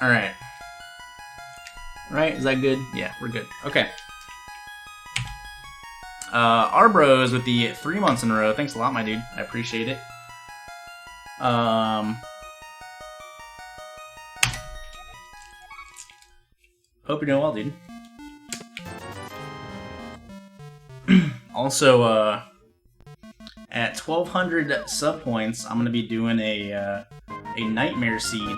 Alright. Right? Is that good? Yeah, we're good. Okay. Arbros with the 3 months in a row. Thanks a lot, my dude. I appreciate it. Hope you're doing well, dude. Also, at 1,200 sub points, I'm gonna be doing a Nightmare Seed.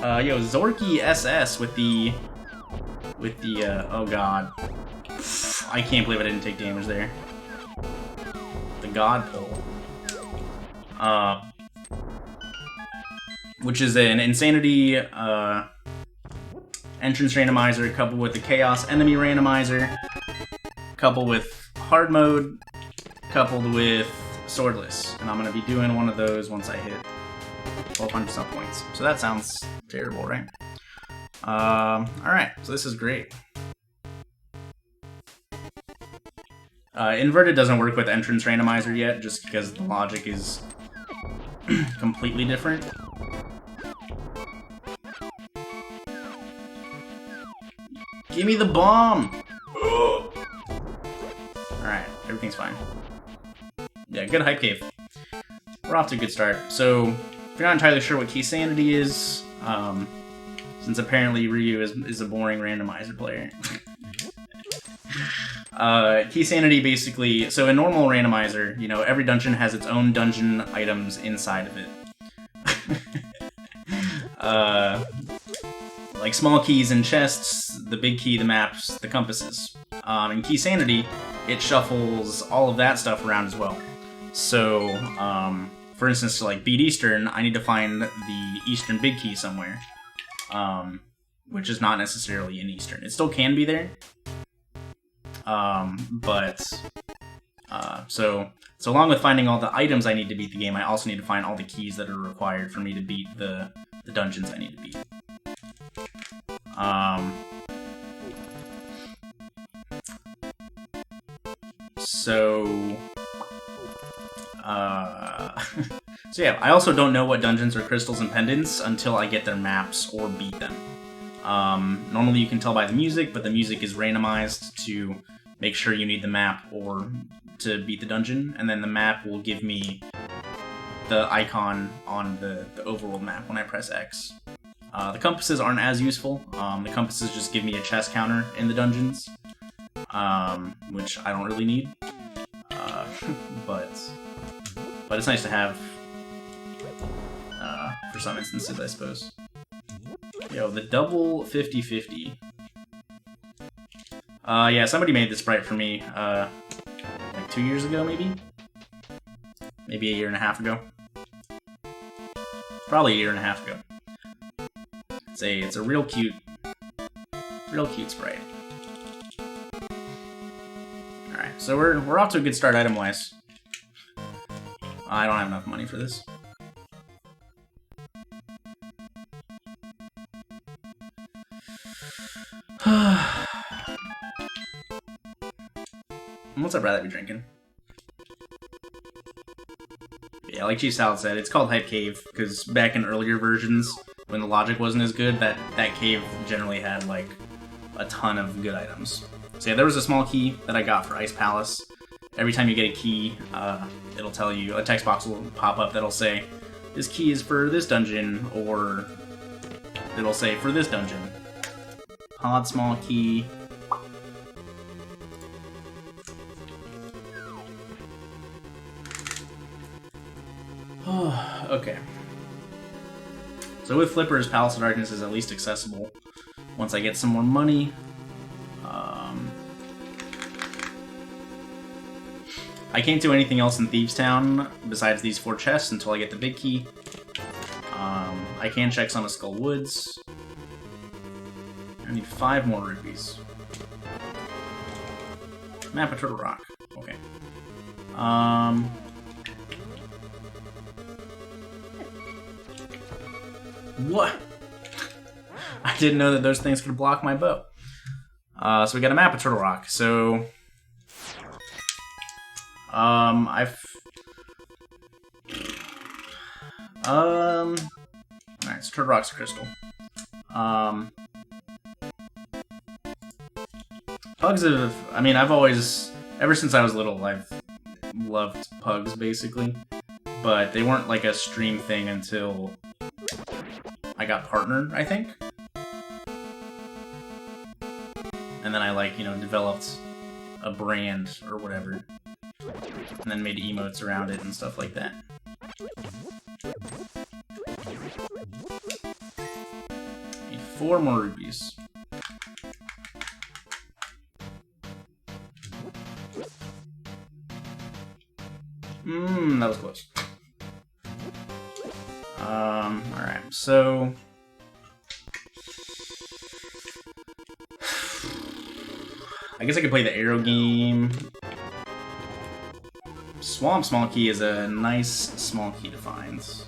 Yo, Zorky SS with the oh god, I can't believe I didn't take damage there. The God Pull, which is an Insanity entrance randomizer coupled with the Chaos enemy randomizer, coupled with hard mode, coupled with Swordless, and I'm gonna be doing one of those once I hit 1,200 sub points. So that sounds terrible, right? Alright, so this is great. Inverted doesn't work with entrance randomizer yet, just because the logic is completely different. Give me the bomb! Alright, everything's fine. Yeah, good hype cave. We're off to a good start. So, if you're not entirely sure what Keysanity is, since apparently Ryu is a boring randomizer player. Keysanity basically, so in normal randomizer, you know, every dungeon has its own dungeon items inside of it. Like small keys and chests, the big key, the maps, the compasses. In Keysanity, it shuffles all of that stuff around as well. So, for instance, to like beat Eastern, I need to find the Eastern big key somewhere, which is not necessarily in Eastern. It still can be there, so along with finding all the items I need to beat the game, I also need to find all the keys that are required for me to beat the dungeons I need to beat. So yeah, I also don't know what dungeons are crystals and pendants until I get their maps or beat them. Normally you can tell by the music, but the music is randomized to make sure you need the map or to beat the dungeon, and then the map will give me the icon on the overworld map when I press X. The compasses aren't as useful. The compasses just give me a chest counter in the dungeons, which I don't really need. But it's nice to have for some instances, I suppose. Yo, the double 50-50. Yeah, somebody made this sprite for me, like 2 years ago, maybe? Maybe a year and a half ago. Probably a year and a half ago. It's a real cute sprite. Alright, so we're off to a good start item-wise. I don't have enough money for this. What's I'd rather be drinking? Yeah, like Chief Salad said, it's called Hype Cave, because back in earlier versions, when the logic wasn't as good, that cave generally had, like, a ton of good items. So yeah, there was a small key that I got for Ice Palace. Every time you get a key, it'll tell you, a text box will pop up that'll say, this key is for this dungeon, or it'll say, for this dungeon. Pod small key. Okay. So with Flippers, Palace of Darkness is at least accessible once I get some more money. I can't do anything else in Thieves Town besides these 4 chests until I get the big key. I can check some of Skull Woods. I need 5 more rupees. Map of Turtle Rock. Okay. What? I didn't know that those things could block my bow. So we got a map of Turtle Rock. So I've... Alright, so Turtlerock's Crystal. Pugs have... I mean, I've always... Ever since I was little, I've loved pugs, basically. But they weren't, like, a stream thing until I got partnered, I think. And then I, like, you know, developed a brand or whatever. And then made emotes around it and stuff like that. Need 4 more rupees. That was close. Alright, so... I guess I could play the arrow game. Swamp Small Key is a nice small key to find. It's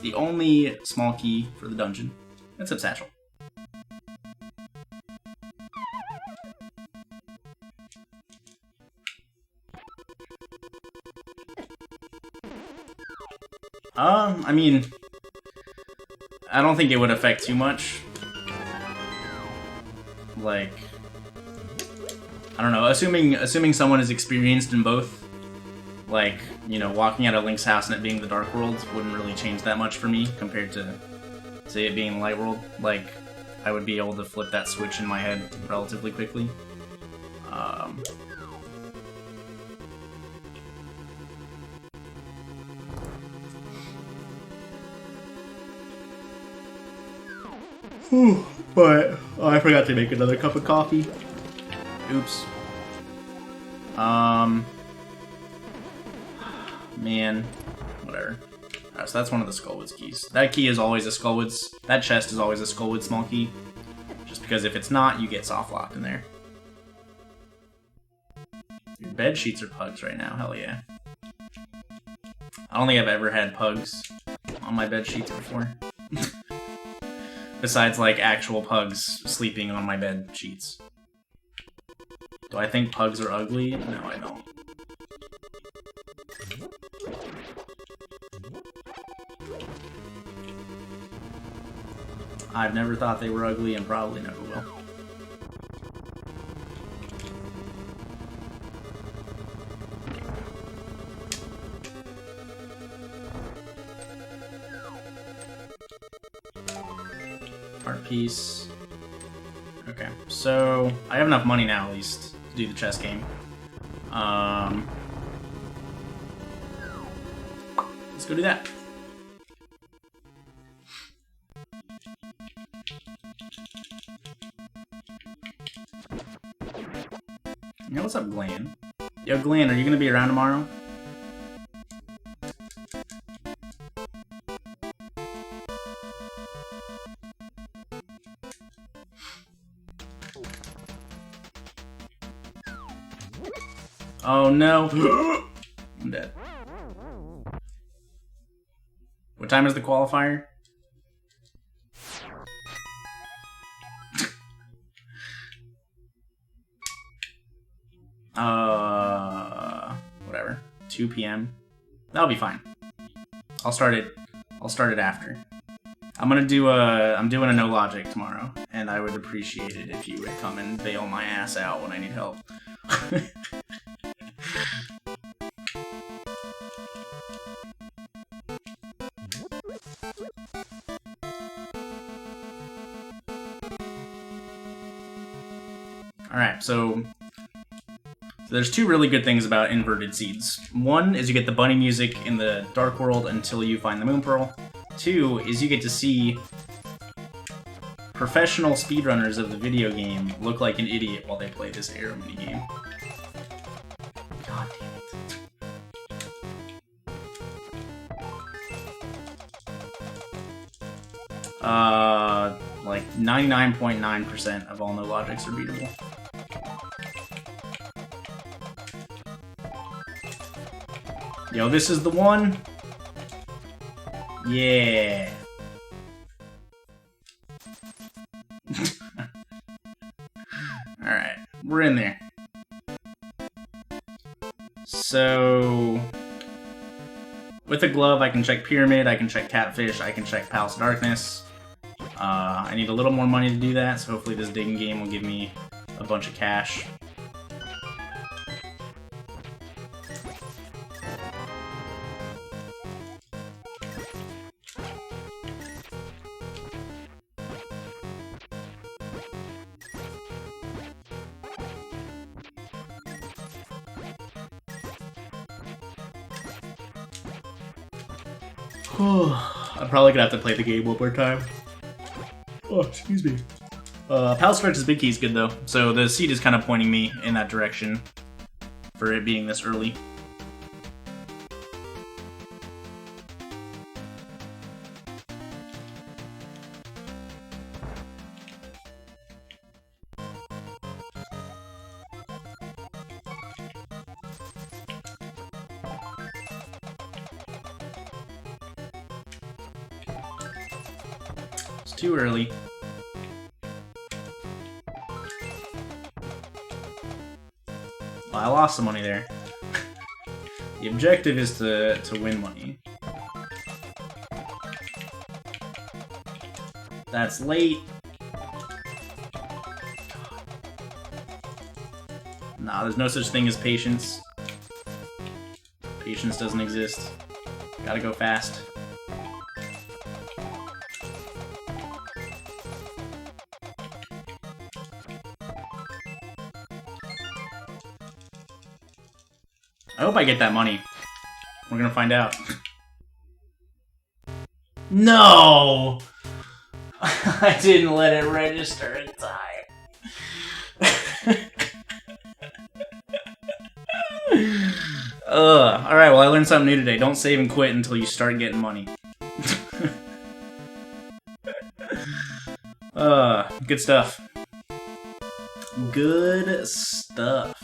the only small key for the dungeon. Except Satchel. I mean, I don't think it would affect too much. Like, I don't know, assuming someone is experienced in both, like, you know, walking out of Link's house and it being the Dark World wouldn't really change that much for me compared to, say, it being the Light World. Like, I would be able to flip that switch in my head relatively quickly. But I forgot to make another cup of coffee. Oops. Man, whatever. Alright, so that's one of the Skullwoods keys. That key is always a Skullwoods. That chest is always a Skullwood small key. Just because if it's not, you get soft locked in there. Your bed sheets are pugs right now. Hell yeah. I don't think I've ever had pugs on my bed sheets before. Besides, like, actual pugs sleeping on my bed sheets. Do I think pugs are ugly? No, I don't. I've never thought they were ugly and probably never will. Art piece. Okay, so I have enough money now, at least, to do the chess game. Let's go do that. Yo, what's up, Glenn? Yo, Glenn, are you gonna be around tomorrow? Oh no. I'm dead. What time is the qualifier? Whatever. 2 p.m. That'll be fine. I'll start it after. I'm doing a no logic tomorrow, and I would appreciate it if you would come and bail my ass out when I need help. Alright, so there's 2 really good things about inverted seeds. 1 is you get the bunny music in the Dark World until you find the Moon Pearl. 2 is you get to see professional speedrunners of the video game look like an idiot while they play this arrow minigame. God damn it. Like 99.9% of all no logics are beatable. Yo, this is the one? Yeah. Alright, we're in there. So with a glove, I can check Pyramid, I can check Catfish, I can check Palace of Darkness. I need a little more money to do that, so hopefully this digging game will give me a bunch of cash. I'm probably gonna have to play the game one more time. Oh, excuse me. Palace of Darkness Big Key is good though, so the seed is kind of pointing me in that direction for it being this early. It's too early. Well, I lost some money there. The objective is to win money. That's late. Nah, there's no such thing as patience. Patience doesn't exist. Gotta go fast. I hope I get that money. We're gonna find out. No! I didn't let it register in time. Alright, well I learned something new today. Don't save and quit until you start getting money. Good stuff. Good stuff.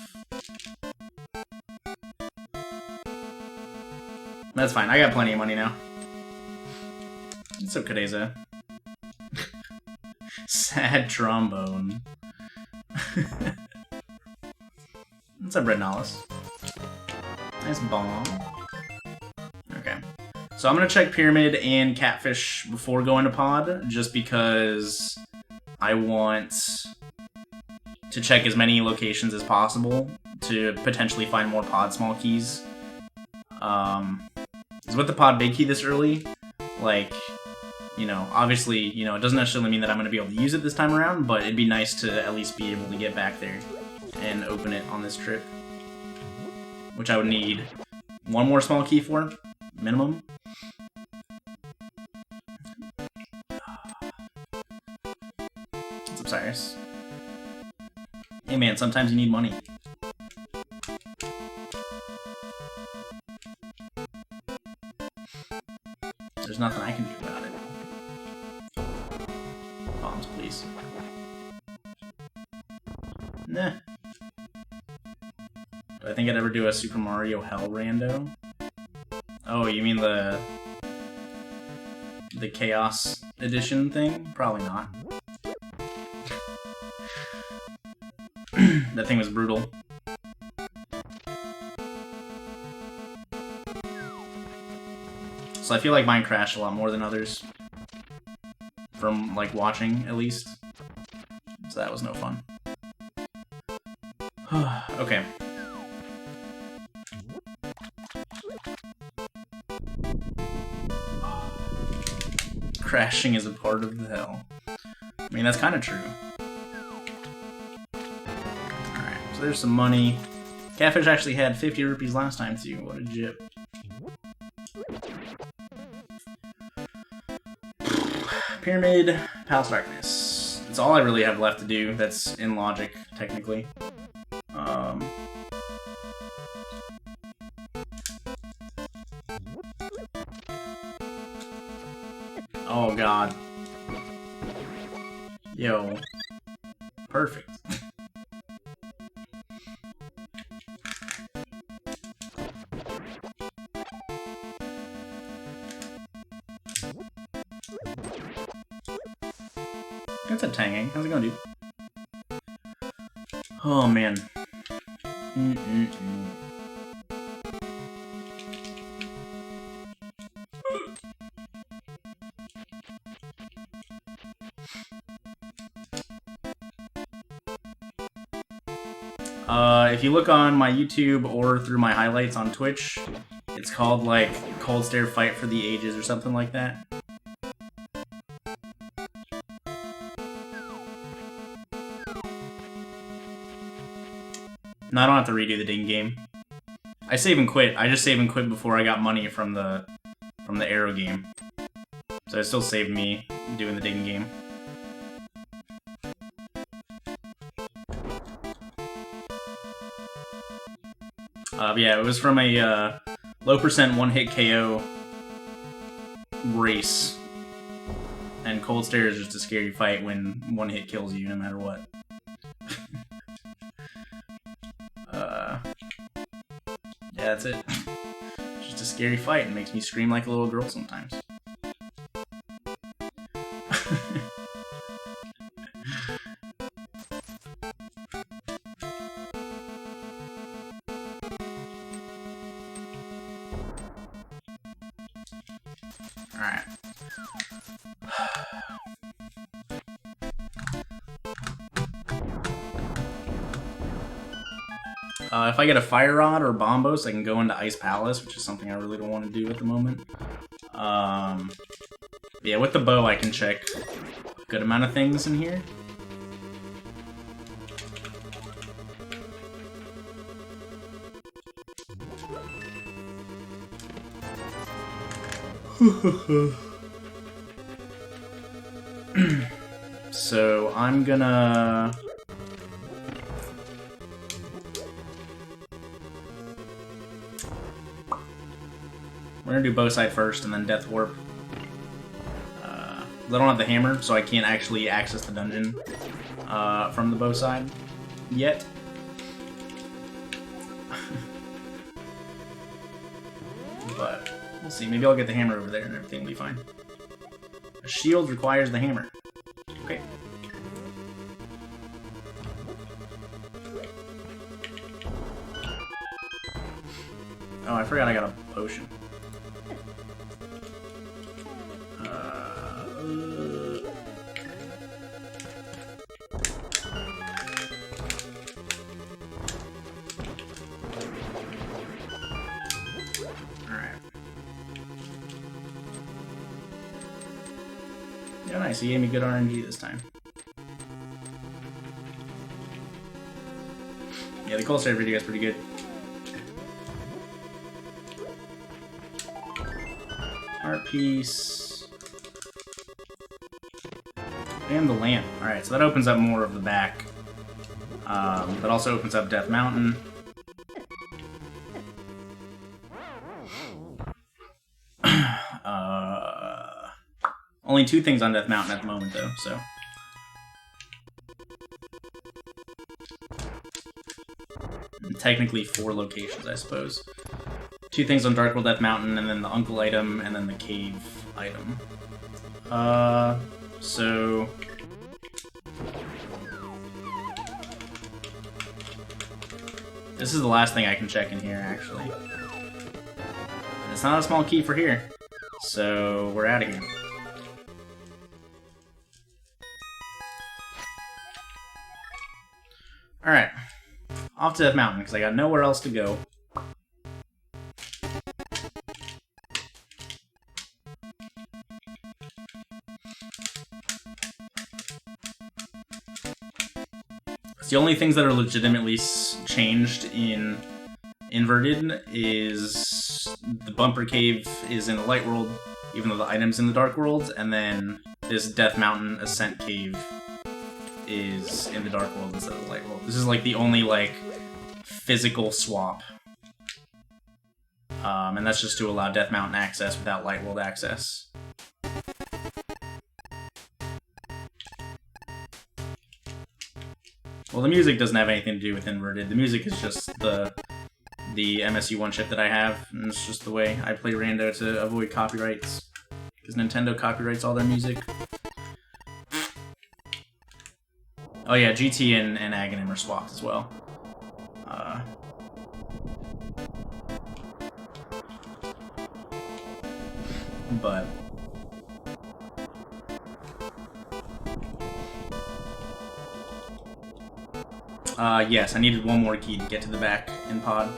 That's fine, I got plenty of money now. What's up, Kadeza? Sad trombone. What's up, Red Nollis? Nice bomb. Okay. So I'm gonna check Pyramid and Catfish before going to Pod, just because I want to check as many locations as possible to potentially find more Pod small keys. Is with the Pod big key this early, like, you know, obviously, you know, it doesn't necessarily mean that I'm going to be able to use it this time around, but it'd be nice to at least be able to get back there and open it on this trip. Which I would need one more small key for, minimum. What's up, Cyrus? Hey man, sometimes you need money. There's nothing I can do about it. Bombs, please. Nah. Do I think I'd ever do a Super Mario Hell rando? Oh, you mean the Chaos Edition thing? Probably not. That thing was brutal. So I feel like mine crashed a lot more than others. From, like, watching, at least. So that was no fun. Okay. Crashing is a part of the hell. I mean, that's kind of true. Alright, so there's some money. Catfish actually had 50 rupees last time, too. What a jip. Pyramid, Palace of Darkness. That's all I really have left to do that's in logic, technically. Oh god. Yo. Perfect. That's a Tanging. How's it going, dude? Oh, man. If you look on my YouTube or through my highlights on Twitch, it's called like Cold Stare Fight for the Ages or something like that. No, I don't have to redo the digging game. I save and quit. I just save and quit before I got money from the arrow game. So it still saved me doing the digging game. Yeah, it was from a low percent one-hit KO race. And Cold Stare is just a scary fight when one hit kills you, no matter what. Yeah, that's it. Just a scary fight and makes me scream like a little girl sometimes. Alright. If I get a Fire Rod or Bombos, I can go into Ice Palace, which is something I really don't want to do at the moment. Yeah, with the bow I can check a good amount of things in here. So I'm gonna... We're gonna do bow side first and then Death Warp. I don't have the hammer, so I can't actually access the dungeon from the bow side yet. But we'll see. Maybe I'll get the hammer over there and everything will be fine. A shield requires the hammer. Okay. Oh, I forgot I got a potion. Yeah, nice. He gave me good RNG this time. Yeah, the Cold Stare video is pretty good. Art piece. And the lamp. Alright, so that opens up more of the back. That also opens up Death Mountain. Only 2 things on Death Mountain at the moment, though, so... And technically 4 locations, I suppose. 2 things on Dark World Death Mountain, and then the Uncle item, and then the Cave item. So... This is the last thing I can check in here, actually. It's not a small key for here, so we're out of here. Alright, off to Death Mountain, because I got nowhere else to go. The only things that are legitimately changed in Inverted is the Bumper Cave is in the Light World, even though the item's in the Dark World, and then this Death Mountain Ascent Cave is in the Dark World instead of the Light World. This is like the only like physical swap. And that's just to allow Death Mountain access without Light World access. Well, the music doesn't have anything to do with Inverted. The music is just the MSU1 chip that I have, and it's just the way I play rando to avoid copyrights. Because Nintendo copyrights all their music. Oh yeah, GT and Aghanim are swapped as well. But... Yes, I needed one more key to get to the back in pod.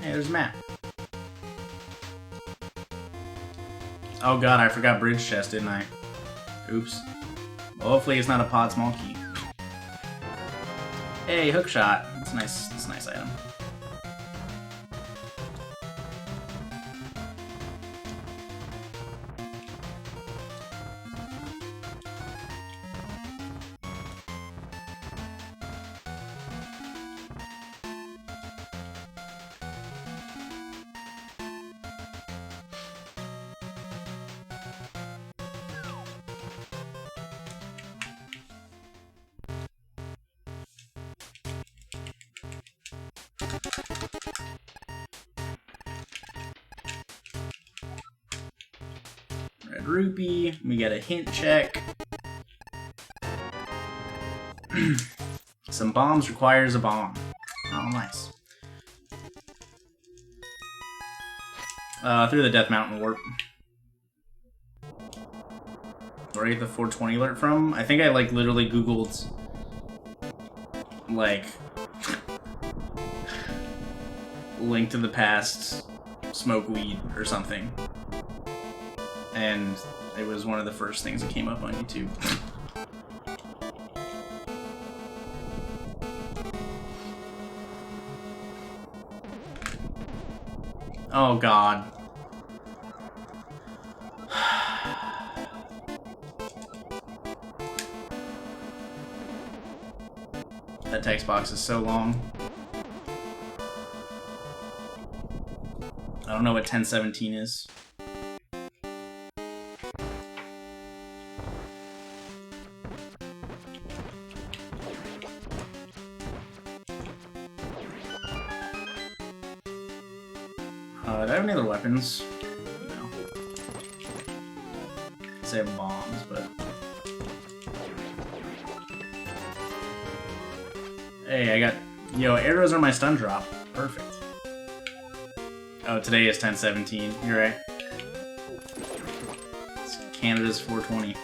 Hey, there's a map. Oh god, I forgot bridge chest, didn't I? Oops. Well, hopefully it's not a pod small key. Hey, hook shot. That's nice. That's a nice item. Red rupee. We get a hint check. Some bombs requires a bomb. Oh, nice. Through the Death Mountain warp. Where I get the 420 alert from? I think I like literally googled like Link to the Past smoke weed or something. And it was one of the first things that came up on YouTube. Oh god. That text box is so long. I don't know what 1017 is. Do I have any other weapons? No. I say I have bombs, but... Hey, I got... Yo, arrows are my stun drop. Perfect. Oh, today is 1017. You're right. It's Canada's 420.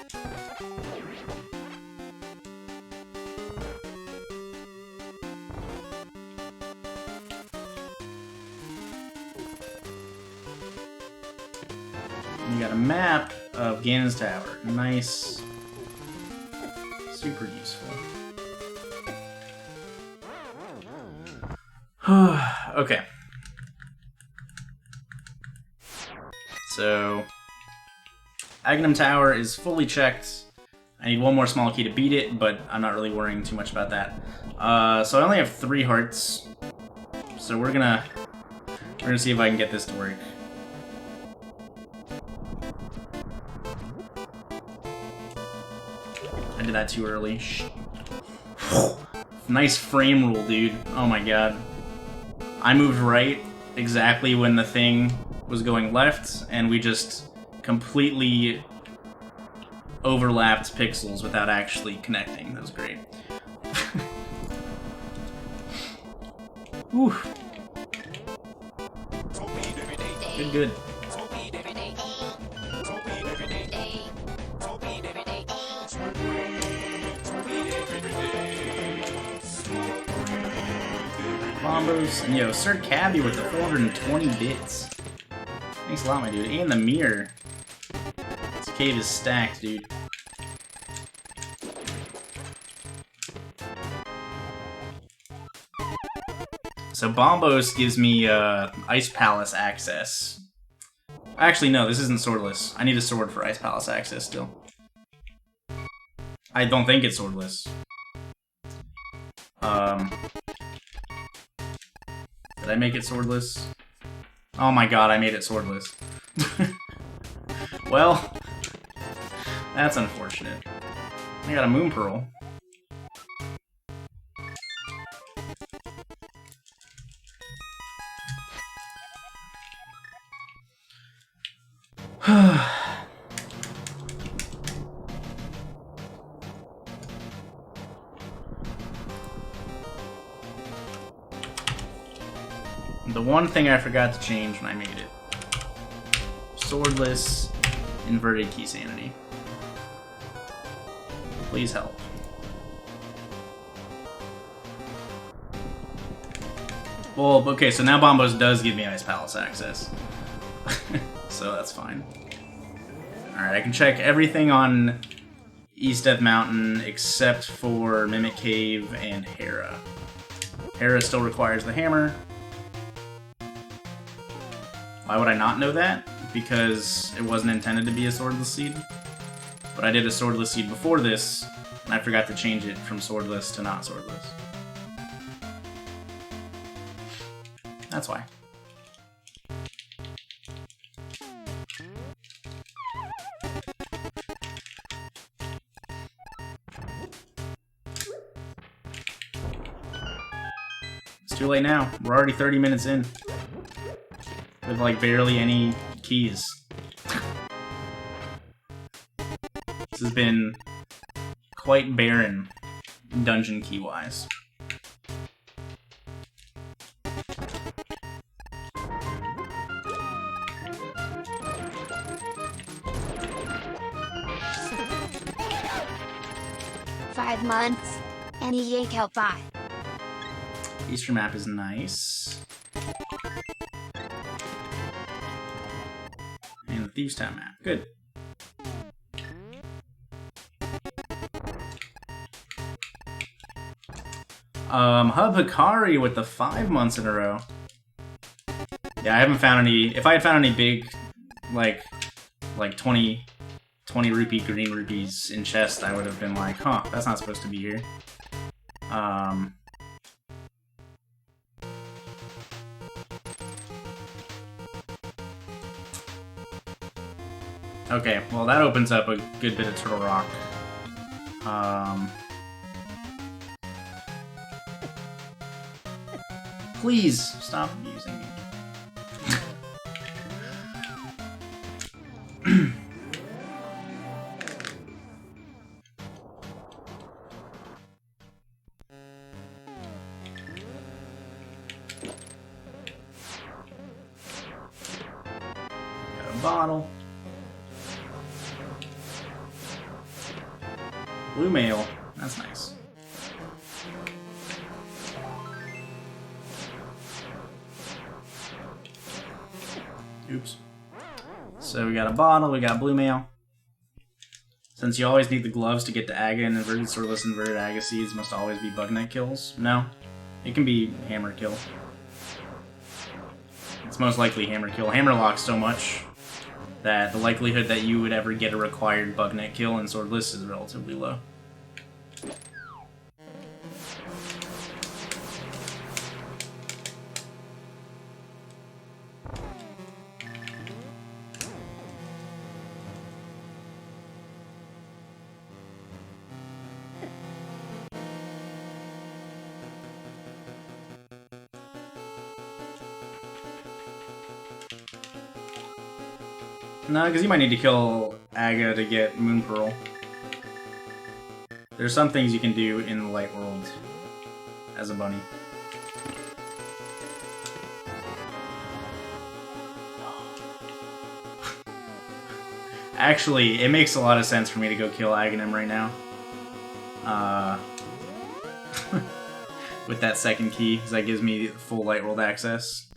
You got a map of Ganon's Tower. Nice. Super useful. Okay. So, Aghanim Tower is fully checked. I need one more small key to beat it, but I'm not really worrying too much about that. So I only have 3 hearts. So we're gonna see if I can get this to work. I did that too early. Nice frame rule, dude. Oh my god. I moved right exactly when the thing was going left, and we just completely overlapped pixels without actually connecting. That was great. Whew. Good, good. Combos. And yo, Sir Cabby with the 420 bits. Thanks a lot, my dude. And the mirror. This cave is stacked, dude. So Bombos gives me Ice Palace access. Actually, no, this isn't Swordless. I need a sword for Ice Palace access still. I don't think it's Swordless. Did I make it swordless? Oh my god, I made it swordless. Well, that's unfortunate. I got a moon pearl. The one thing I forgot to change when I made it. Swordless, inverted Keysanity. Please help. Well, okay, so now Bombos does give me Ice Palace access. So that's fine. Alright, I can check everything on East Death Mountain except for Mimic Cave and Hera. Hera still requires the hammer. Why would I not know that? Because it wasn't intended to be a Swordless seed. But I did a Swordless seed before this, and I forgot to change it from Swordless to not Swordless. That's why. It's too late now. We're already 30 minutes in. With like barely any keys. This has been quite barren dungeon key wise. "5 months, and he yank out 5. Eastern map is nice. And the Thieves Town map. Good. Hub Hikari with the 5 months in a row. Yeah, I haven't found any. If I had found any big, like 20 rupee green rupees in chest, I would have been like, huh, that's not supposed to be here. Okay, well that opens up a good bit of Turtle Rock. Please stop abusing me. Got a bottle. Blue mail. That's nice. Oops. So we got a bottle, we got blue mail. Since you always need the gloves to get to Aga and inverted Swordless inverted Aga seeds must always be bugnet kills. No. It can be hammer kill. It's most likely hammer kill. Hammer locks so much that the likelihood that you would ever get a required bugnet kill in Swordless is relatively low. No, because you might need to kill Aga to get Moon Pearl. There's some things you can do in the Light World as a bunny. Actually, it makes a lot of sense for me to go kill Aghanim right now. With that second key, because that gives me full Light World access.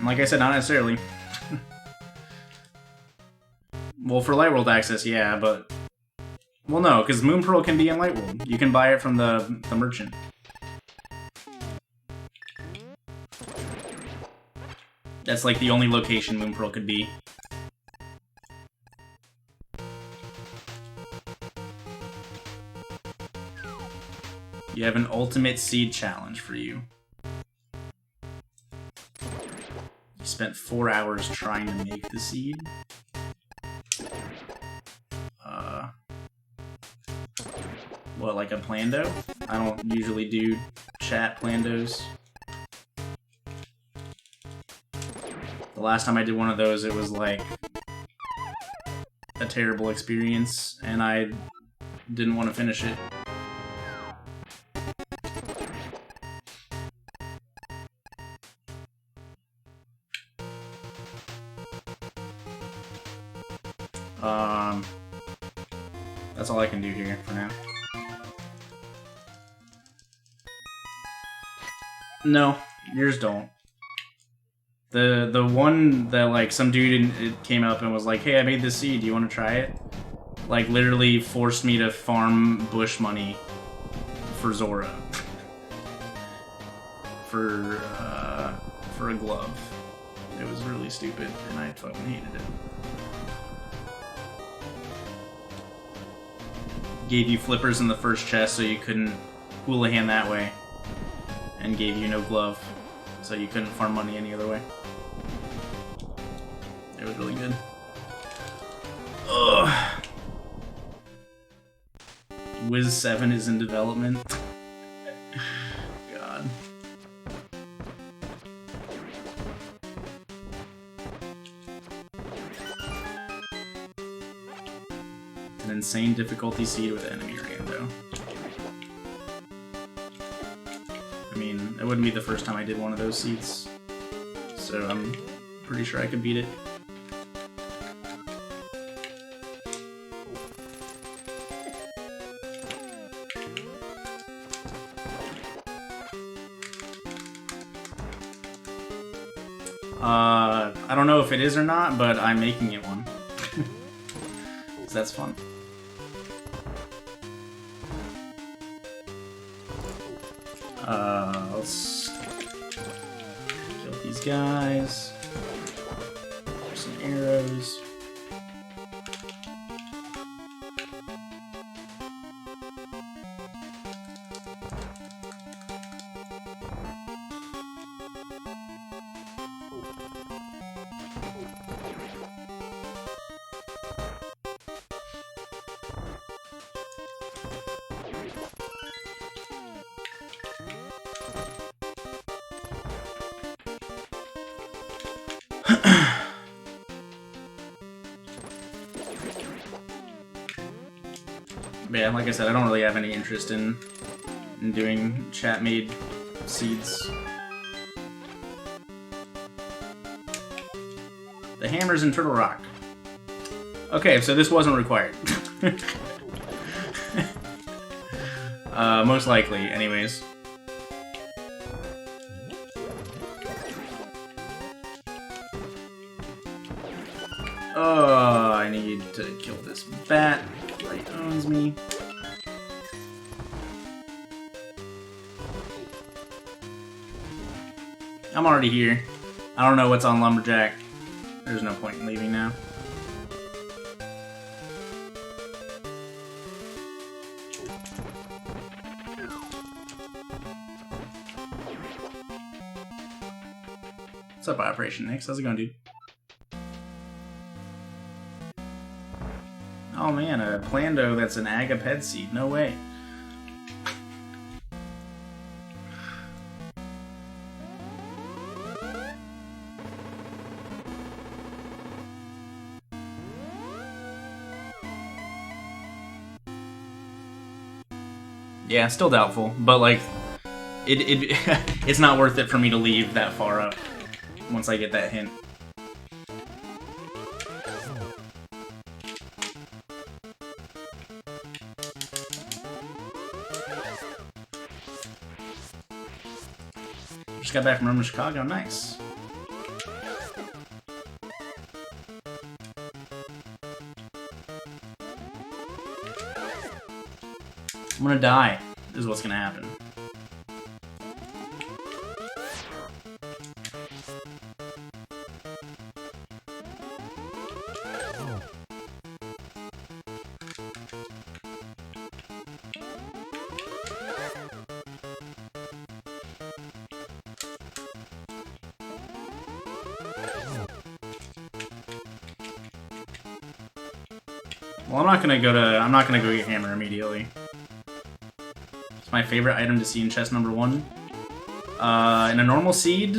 Like I said, not necessarily. Well, for Light World access, yeah, but... Well, no, because Moon Pearl can be in Light World. You can buy it from the merchant. That's like the only location Moon Pearl could be. You have an ultimate seed challenge for you. You spent 4 hours trying to make the seed. What, like a plando? I don't usually do chat plandos. The last time I did one of those, it was like a terrible experience, and I didn't want to finish it. That's all I can do here for now. No, yours don't. The one that, like, some dude came up and was like, hey, I made this seed, do you want to try it? Like, literally forced me to farm bush money for Zora. for a glove. It was really stupid, and I fucking hated it. Gave you flippers in the first chest so you couldn't houlihan that way. And gave you no glove, so you couldn't farm money any other way. It was really good. Ugh. Wiz 7 is in development. God. An insane difficulty seed with enemy rando. I mean, it wouldn't be the first time I did one of those seeds, so I'm pretty sure I could beat it. I don't know if it is or not, but I'm making it one. So that's fun. Let's kill these guys. There's some arrows. Yeah, like I said, I don't really have any interest in doing chat-made seeds. The hammer's in Turtle Rock. Okay, so this wasn't required. Most likely, anyways. Oh, I need to kill this bat. He owns me. I'm already here. I don't know what's on Lumberjack. There's no point in leaving now. What's up, Operation Nix? How's it going, dude? Oh man, a Plando that's an Agaped seed. No way. Yeah, still doubtful, but like, it's not worth it for me to leave that far up once I get that hint. Just got back from Rome, Chicago. Nice. I'm gonna die, is what's gonna happen. Well, I'm not gonna go get hammer immediately. It's my favorite item to see in chest number 1. In a normal seed,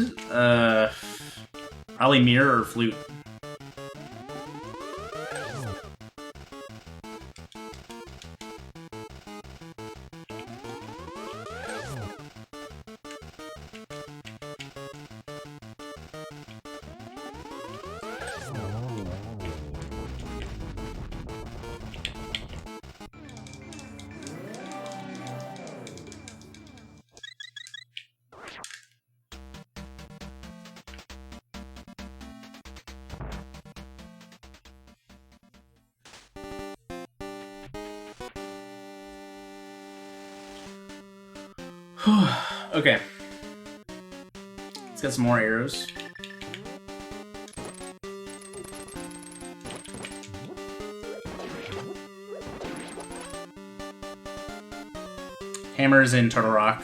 Probably mirror or flute. Okay. Let's get some more arrows. Hammers in Turtle Rock,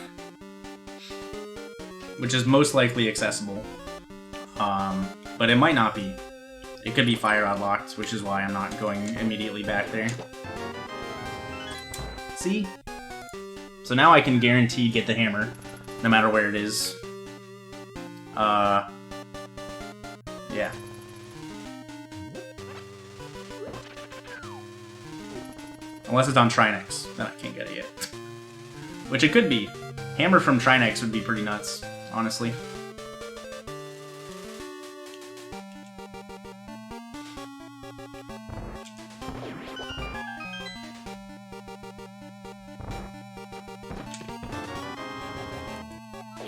which is most likely accessible. But it might not be. It could be fire rod locked, which is why I'm not going immediately back there. See? So now I can guarantee get the hammer, no matter where it is. Yeah. Unless it's on Trinex, then I can't get it yet. Which it could be. Hammer from Trinex would be pretty nuts, honestly.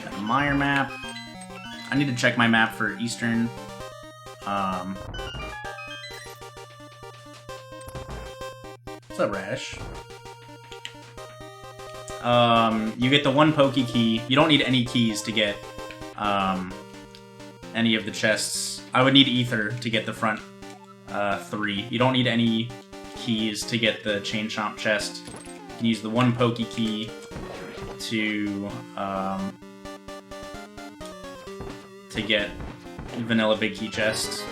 Got a Meyer map. I need to check my map for Eastern. What's up, Radish? You get the one Pokey key. You don't need any keys to get any of the chests. I would need Ether to get the front 3. You don't need any keys to get the Chain Chomp chest. You can use the one Pokey key to get Vanilla Big Key chest.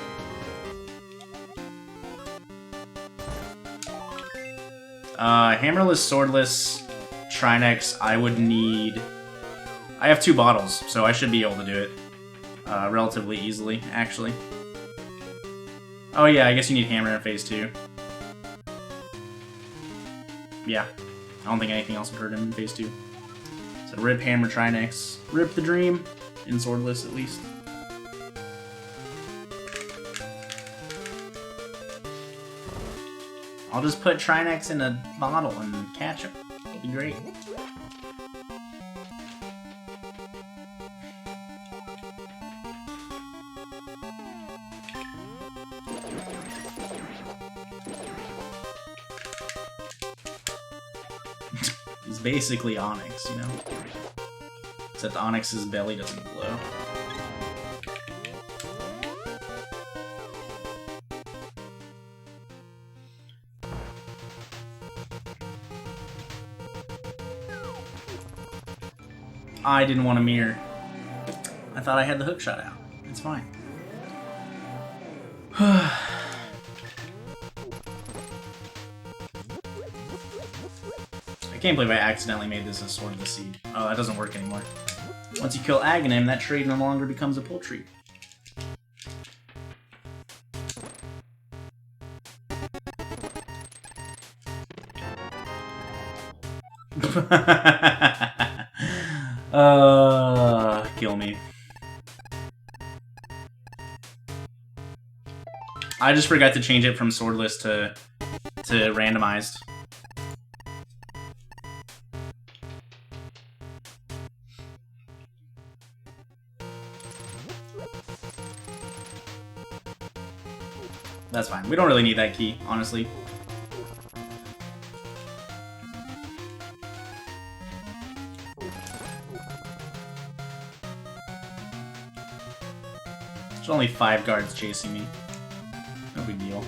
Hammerless, Swordless, Trinex, I would need... I have 2 bottles, so I should be able to do it relatively easily, actually. Oh yeah, I guess you need Hammer in Phase 2. Yeah, I don't think anything else would hurt him in Phase 2. So rip Hammer, Trinex. Rip the dream, in Swordless at least. I'll just put Trinex in a bottle and catch him. It'll be great. He's basically Onyx, you know? Except Onyx's belly doesn't glow. I didn't want to mirror. I thought I had the hook shot out. It's fine. I can't believe I accidentally made this a Swordless Seed. Oh, that doesn't work anymore. Once you kill Aghanim, that trade no longer becomes a pull tree. Kill me. I just forgot to change it from Swordless to randomized. That's fine. We don't really need that key, honestly. There's only 5 guards chasing me. No big deal.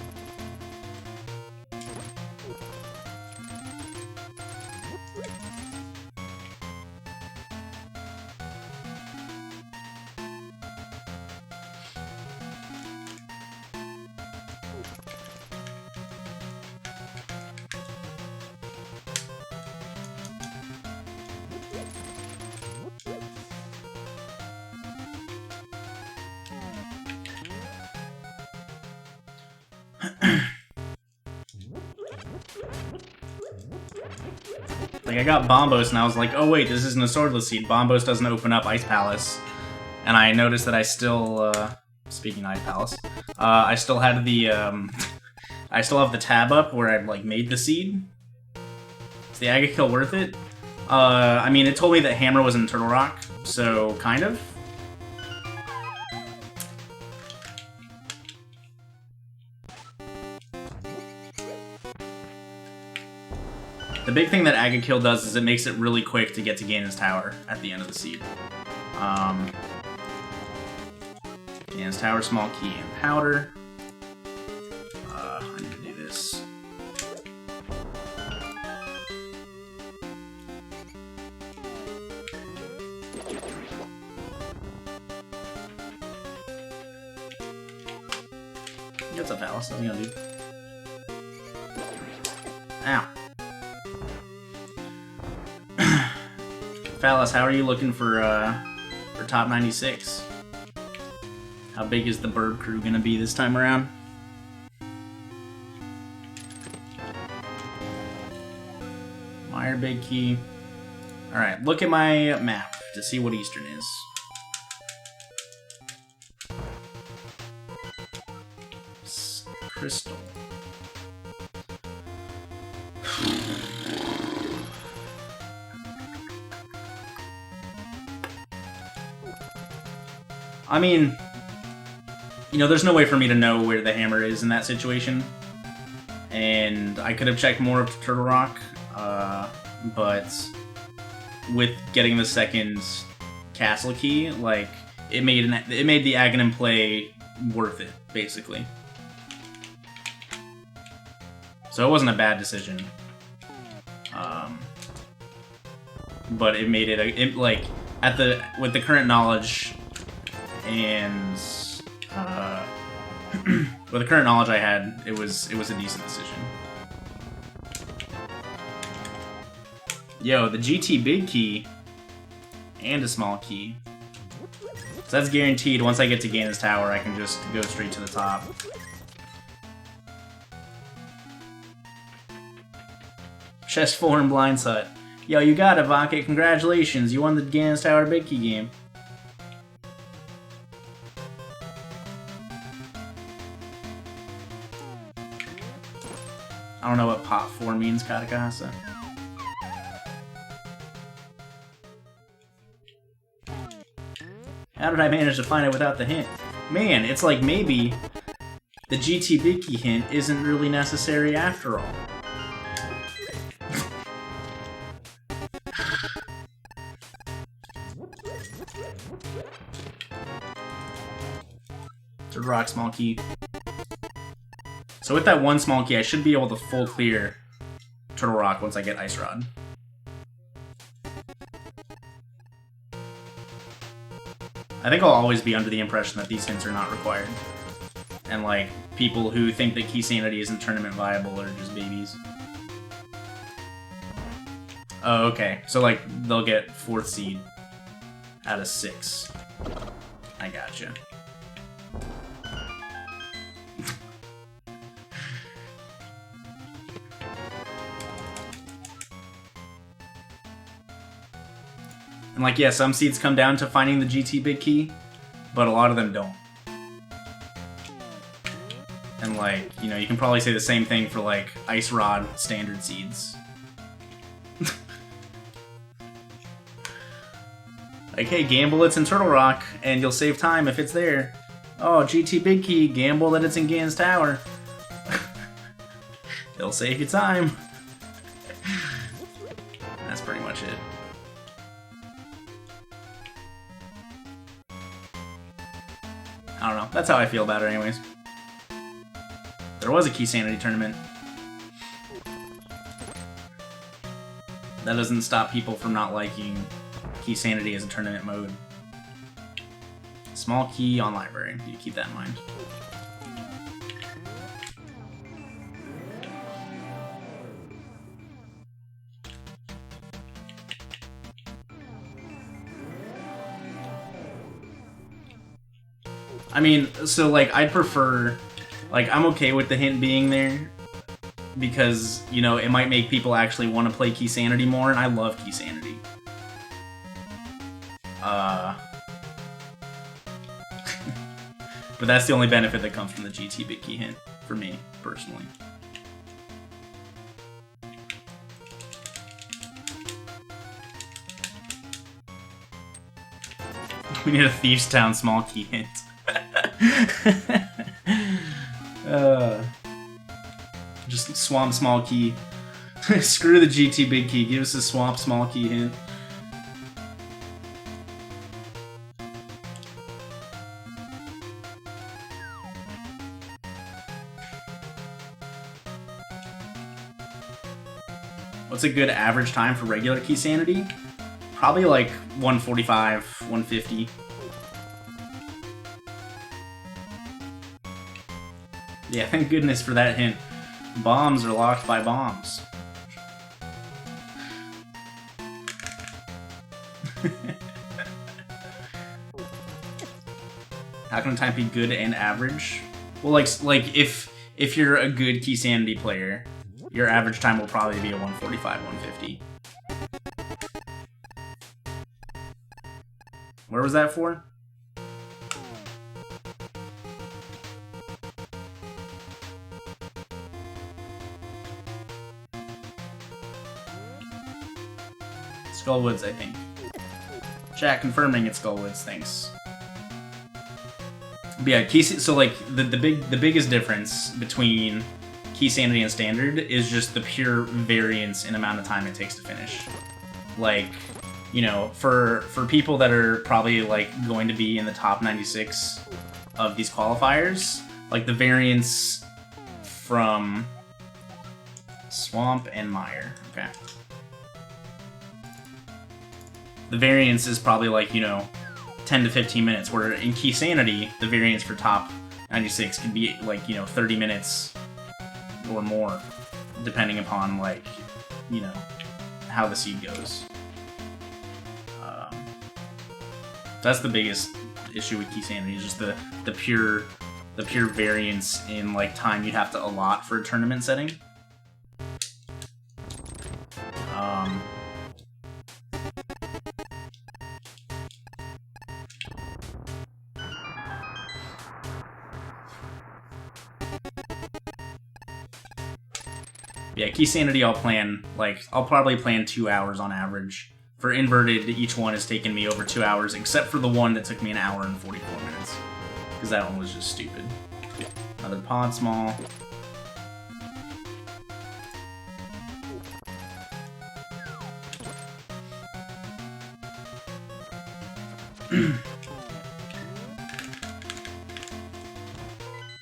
Like, I got Bombos, and I was like, oh wait, this isn't a Swordless seed. Bombos doesn't open up Ice Palace. And I noticed that I still, speaking of Ice Palace, I still had the, I still have the tab up where I, like, made the seed. Is the Aga kill worth it? I mean, it told me that Hammer was in Turtle Rock, so kind of. The big thing that Aga Kill does is it makes it really quick to get to Ganon's Tower at the end of the seed. Ganon's Tower, Small Key, and Powder. I need to do this. What's up, Alice? What's he gonna do? Ow. Phallus, how are you looking for top 96? How big is the bird crew gonna be this time around? Meyer Big Key. Alright, look at my map to see what Eastern is. Crystal. I mean, you know, there's no way for me to know where the hammer is in that situation. And I could have checked more of Turtle Rock, but with getting the second castle key, like, it made the Aghanim play worth it, basically. So it wasn't a bad decision. But it made it like with the current knowledge and with the current knowledge I had, it was a decent decision. Yo, the GT big key and a small key. So that's guaranteed. Once I get to Ganon's Tower, I can just go straight to the top. Chest 4 and Blind's Hut. Yo, you got it, Vake. Congratulations. You won the Ganon's Tower big key game. I don't know what pot 4 means, Katakasa. How did I manage to find it without the hint? Man, it's like maybe the GT Big Key hint isn't really necessary after all. Third rock, small key. So with that one small key, I should be able to full clear Turtle Rock once I get Ice Rod. I think I'll always be under the impression that these hints are not required. And like, people who think that Keysanity isn't tournament viable are just babies. Oh, okay. So like, they'll get 4th seed out of 6. I gotcha. And like, yeah, some seeds come down to finding the GT Big Key, but a lot of them don't. And like, you know, you can probably say the same thing for like Ice Rod standard seeds. Like, hey, gamble it's in Turtle Rock, and you'll save time if it's there. Oh, GT Big Key, gamble that it's in Ganon's Tower. It'll save you time. That's pretty much it. I don't know. That's how I feel about it anyways. There was a Keysanity tournament. That doesn't stop people from not liking Keysanity as a tournament mode. Small key on library. You keep that in mind. I mean, so like, I'd prefer Like, I'm okay with the hint being there because, you know, it might make people actually want to play Keysanity more, and I love Keysanity. But that's the only benefit that comes from the GT Big Key hint, for me, personally. We need a Thieves Town small key hint. Just Swamp small key. Screw the GT Big Key, give us a Swamp small key hint. What's a good average time for regular Keysanity? Probably like 145, 150. Yeah, thank goodness for that hint. Bombs are locked by bombs. How can a time be good and average? Well, like if you're a good Keysanity player, your average time will probably be a 145, 150. Where was that for? Skullwoods, I think. Chat confirming it's Skullwoods, thanks. But yeah, so like the biggest difference between Keysanity and Standard is just the pure variance in amount of time it takes to finish. Like, you know, for people that are probably like going to be in the top 96 of these qualifiers, like the variance from Swamp and Mire, okay. The variance is probably like, you know, 10 to 15 minutes, where in Keysanity, the variance for top 96 can be like, you know, 30 minutes or more, depending upon, like, you know, how the seed goes. That's the biggest issue with Keysanity, is just the pure variance in, like, time you'd have to allot for a tournament setting. Yeah, Keysanity I'll probably plan 2 hours on average. For inverted, each one has taken me over 2 hours, except for the one that took me an hour and 44 minutes. Because that one was just stupid. Another pod small.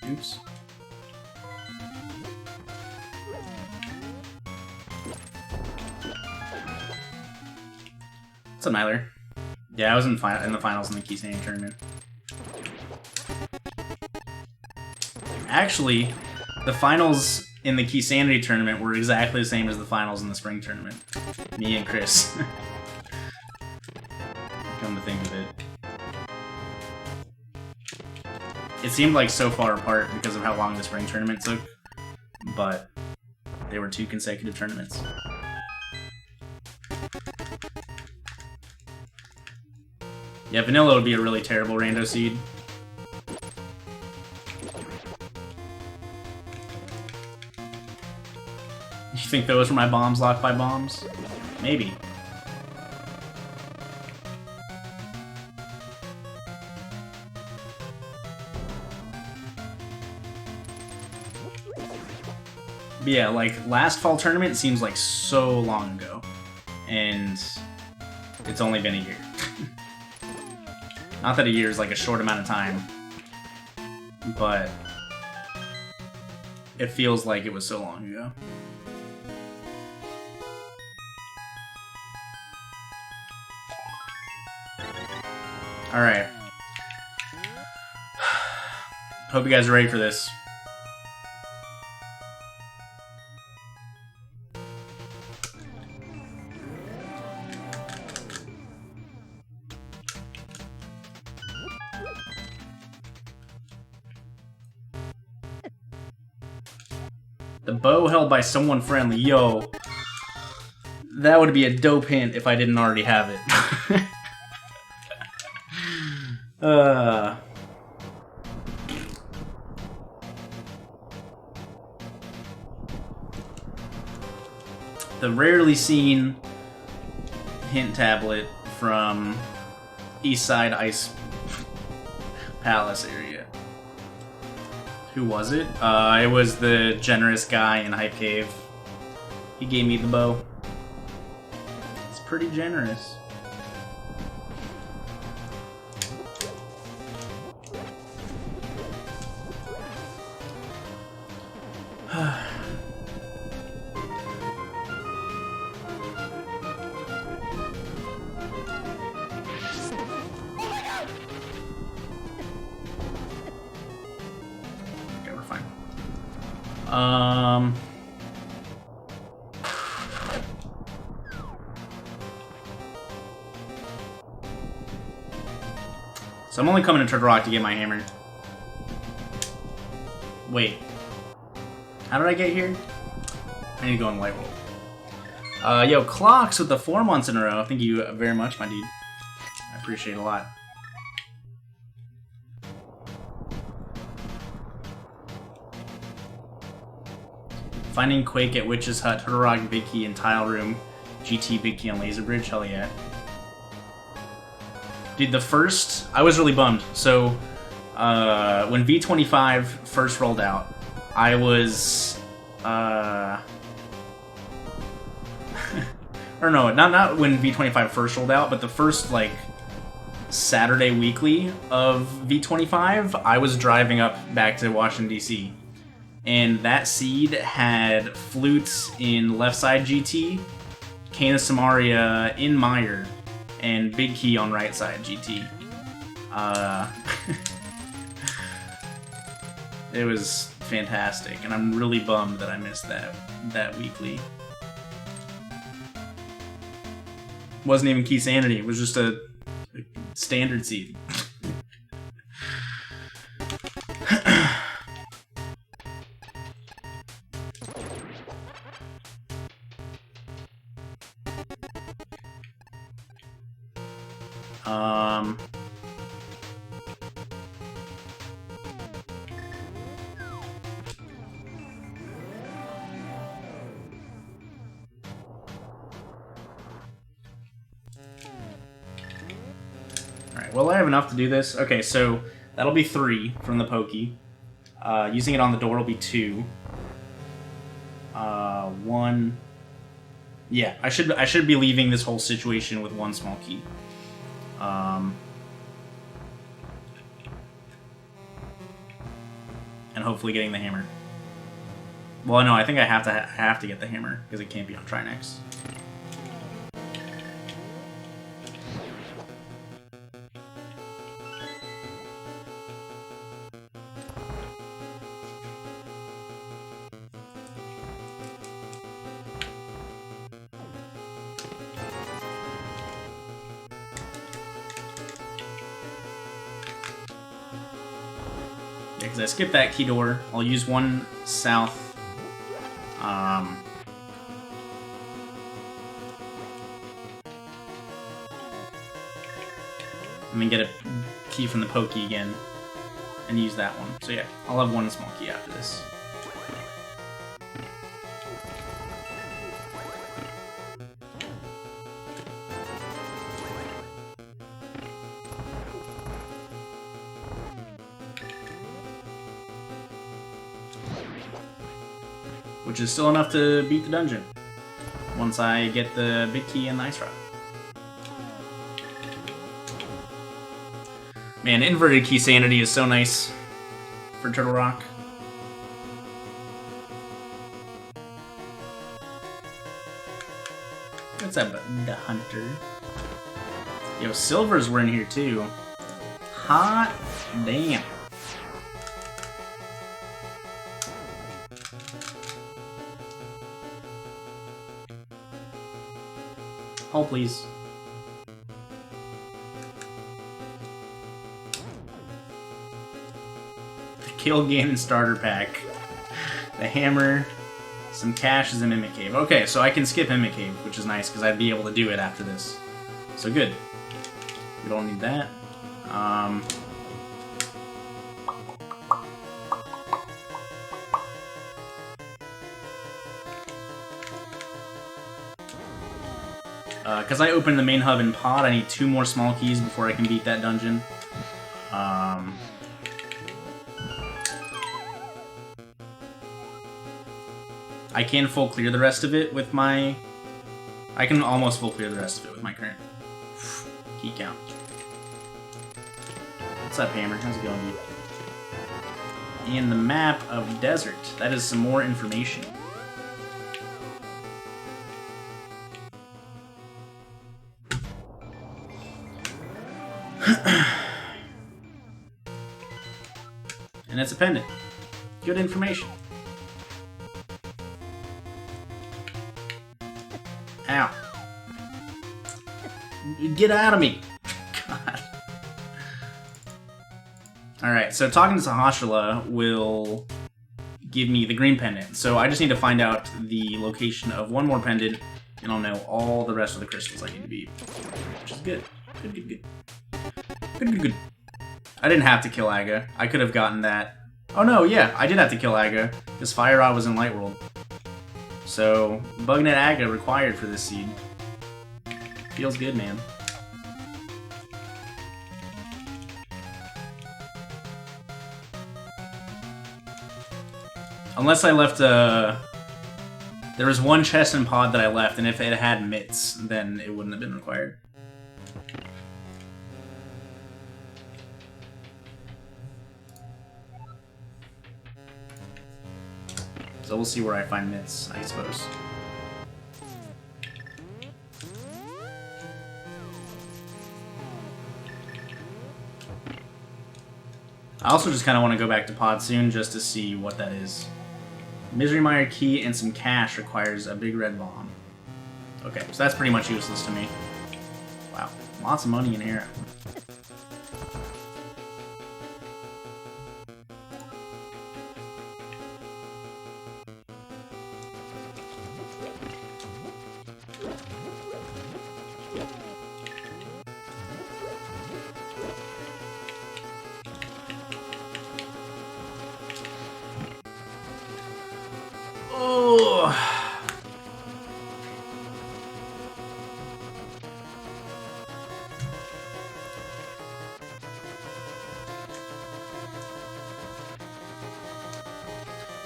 Oops. What's up, Nyler? Yeah, I was in the finals in the Keysanity tournament. Actually, the finals in the Keysanity tournament were exactly the same as the finals in the spring tournament. Me and Chris. Come to think of it. It seemed like so far apart because of how long the spring tournament took, but they were 2 consecutive tournaments. Yeah, vanilla would be a really terrible rando seed. You think those were my bombs locked by bombs? Maybe. But yeah, like, last fall tournament seems like so long ago. And it's only been a year. Not that a year is like a short amount of time, but it feels like it was so long ago. Alright. Hope you guys are ready for this. The bow held by someone friendly. Yo. That would be a dope hint if I didn't already have it. The rarely seen hint tablet from Eastside Ice Palace area. Who was it? It was the generous guy in Hype Cave. He gave me the bow. It's pretty generous. So I'm only coming to Turtle Rock to get my hammer. Wait. How did I get here? I need to go in White Roll. Yo, Clocks with the 4 months in a row. Thank you very much, my dude. I appreciate it a lot. Finding Quake at Witch's Hut, Turtle Rock, Big Key, and Tile Room, GT, Big Key on Laser Bridge, hell yeah. Dude, the first, I was really bummed. So, when V25 first rolled out, I was, or no, not when V25 first rolled out, but the first, like, Saturday weekly of V25, I was driving up back to Washington, D.C., and that seed had Flutes in left side GT, Canis Samaria in Meyer, and Big Key on right side GT. It was fantastic, and I'm really bummed that I missed that weekly. Wasn't even Keysanity, it was just a standard seed. Alright, will I have enough to do this? Okay, so that'll be 3 from the Pokey. Using it on the door will be 2. 1. Yeah, I should be leaving this whole situation with 1 small key. And hopefully getting the hammer. Well, no, I think I have to get the hammer because it can't be on Trinex. Because I skipped that key door. I'll use 1 south. And then get a key from the Pokey again and use that one. So yeah, I'll have 1 small key after this. Which is still enough to beat the dungeon once I get the Big Key and the Ice Rock. Man, inverted Keysanity is so nice for Turtle Rock. What's up, the Hunter? Yo, Silvers were in here too. Hot damn. Hold, please. The Kill Ganon starter pack. The hammer, Some cash is in Mimic Cave. Okay, so I can skip Mimic Cave, which is nice, because I'd be able to do it after this. So good. We don't need that. Because I opened the main hub in Pod, I need 2 more small keys before I can beat that dungeon. I can full clear the rest of it with my... I can almost full clear the rest of it with my current key count. What's up, Hammer? How's it going, dude? And the map of Desert. That is some more information. And it's a pendant. Good information. Ow. Get out of me. God. Alright, so talking to Sahasrahla will give me the green pendant. So I just need to find out the location of one more pendant, and I'll know all the rest of the crystals I need to beat. Which is good. Good, good, good. Good, good, good. I didn't have to kill Aga. I could have gotten that. Oh no, yeah, I did have to kill Aga, because Fire Rod was in Light World. So, Bugnet Aga required for this seed. Feels good, man. Unless I left a... There was one chest in Pod that I left, and if it had mitts, then it wouldn't have been required. So we'll see where I find mitts, I suppose. I also just kind of want to go back to Pod soon just to see what that is. Misery Mire key and some cash requires a big red bomb. Okay, so that's pretty much useless to me. Wow, lots of money in here.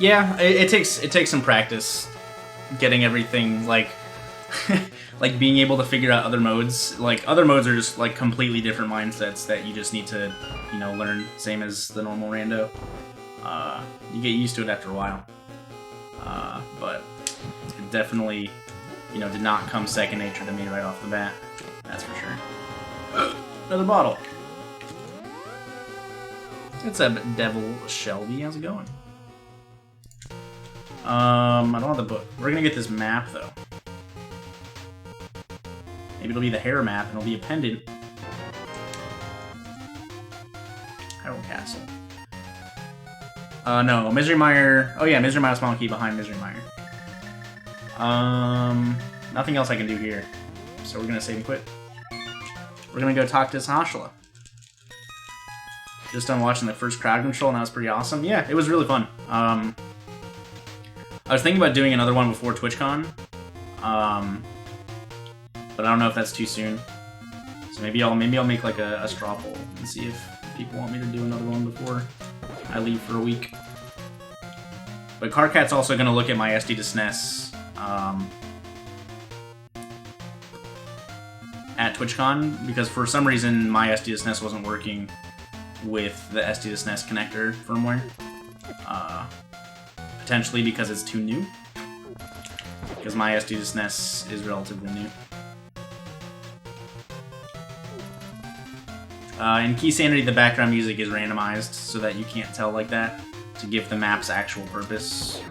Yeah, it takes some practice getting everything like like being able to figure out other modes. Like other modes are just like completely different mindsets that you just need to, you know, learn. Same as the normal rando. You get used to it after a while. But it definitely, you know, did not come second nature to me right off the bat. That's for sure. Another bottle. It's a Devil Shelby. How's it going? I don't have the book. We're gonna get this map, though. Maybe it'll be the hair map, and it'll be a pendant. Hyrule Castle. No, Misery Mire... Oh yeah, Misery Mire small key behind Misery Mire. Nothing else I can do here. So we're gonna save and quit. We're gonna go talk to Sahasrahla. Just done watching the first crowd control, and that was pretty awesome. Yeah, it was really fun. I was thinking about doing another one before TwitchCon, but I don't know if that's too soon. So maybe I'll make like a straw poll and see if people want me to do another one before I leave for a week. But Carcat's also going to look at my SD to SNES at TwitchCon, because for some reason my SD to SNES wasn't working with the SD to SNES connector firmware. Potentially because it's too new. Because my SD to SNES is relatively new. In Keysanity, the background music is randomized so that you can't tell like that, to give the map's actual purpose.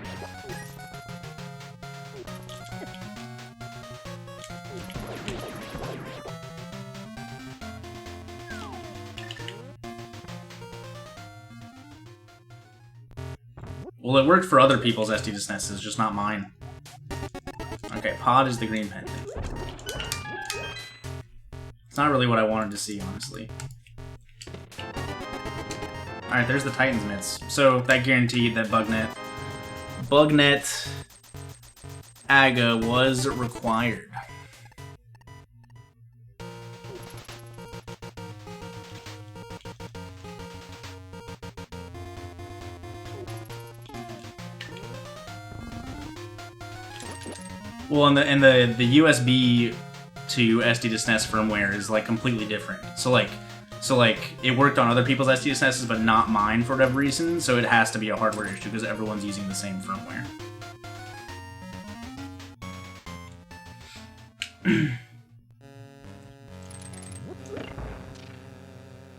Well, it worked for other people's SD2SNESs, just not mine. Okay, Pod is the green pendant. It's not really what I wanted to see, honestly. Alright, there's the Titan's Mitts. So, that guaranteed that Bugnet AGA was required. Well, and the USB to SD2SNES firmware is like completely different. So like it worked on other people's SD2SNESs, but not mine for whatever reason. So it has to be a hardware issue because everyone's using the same firmware.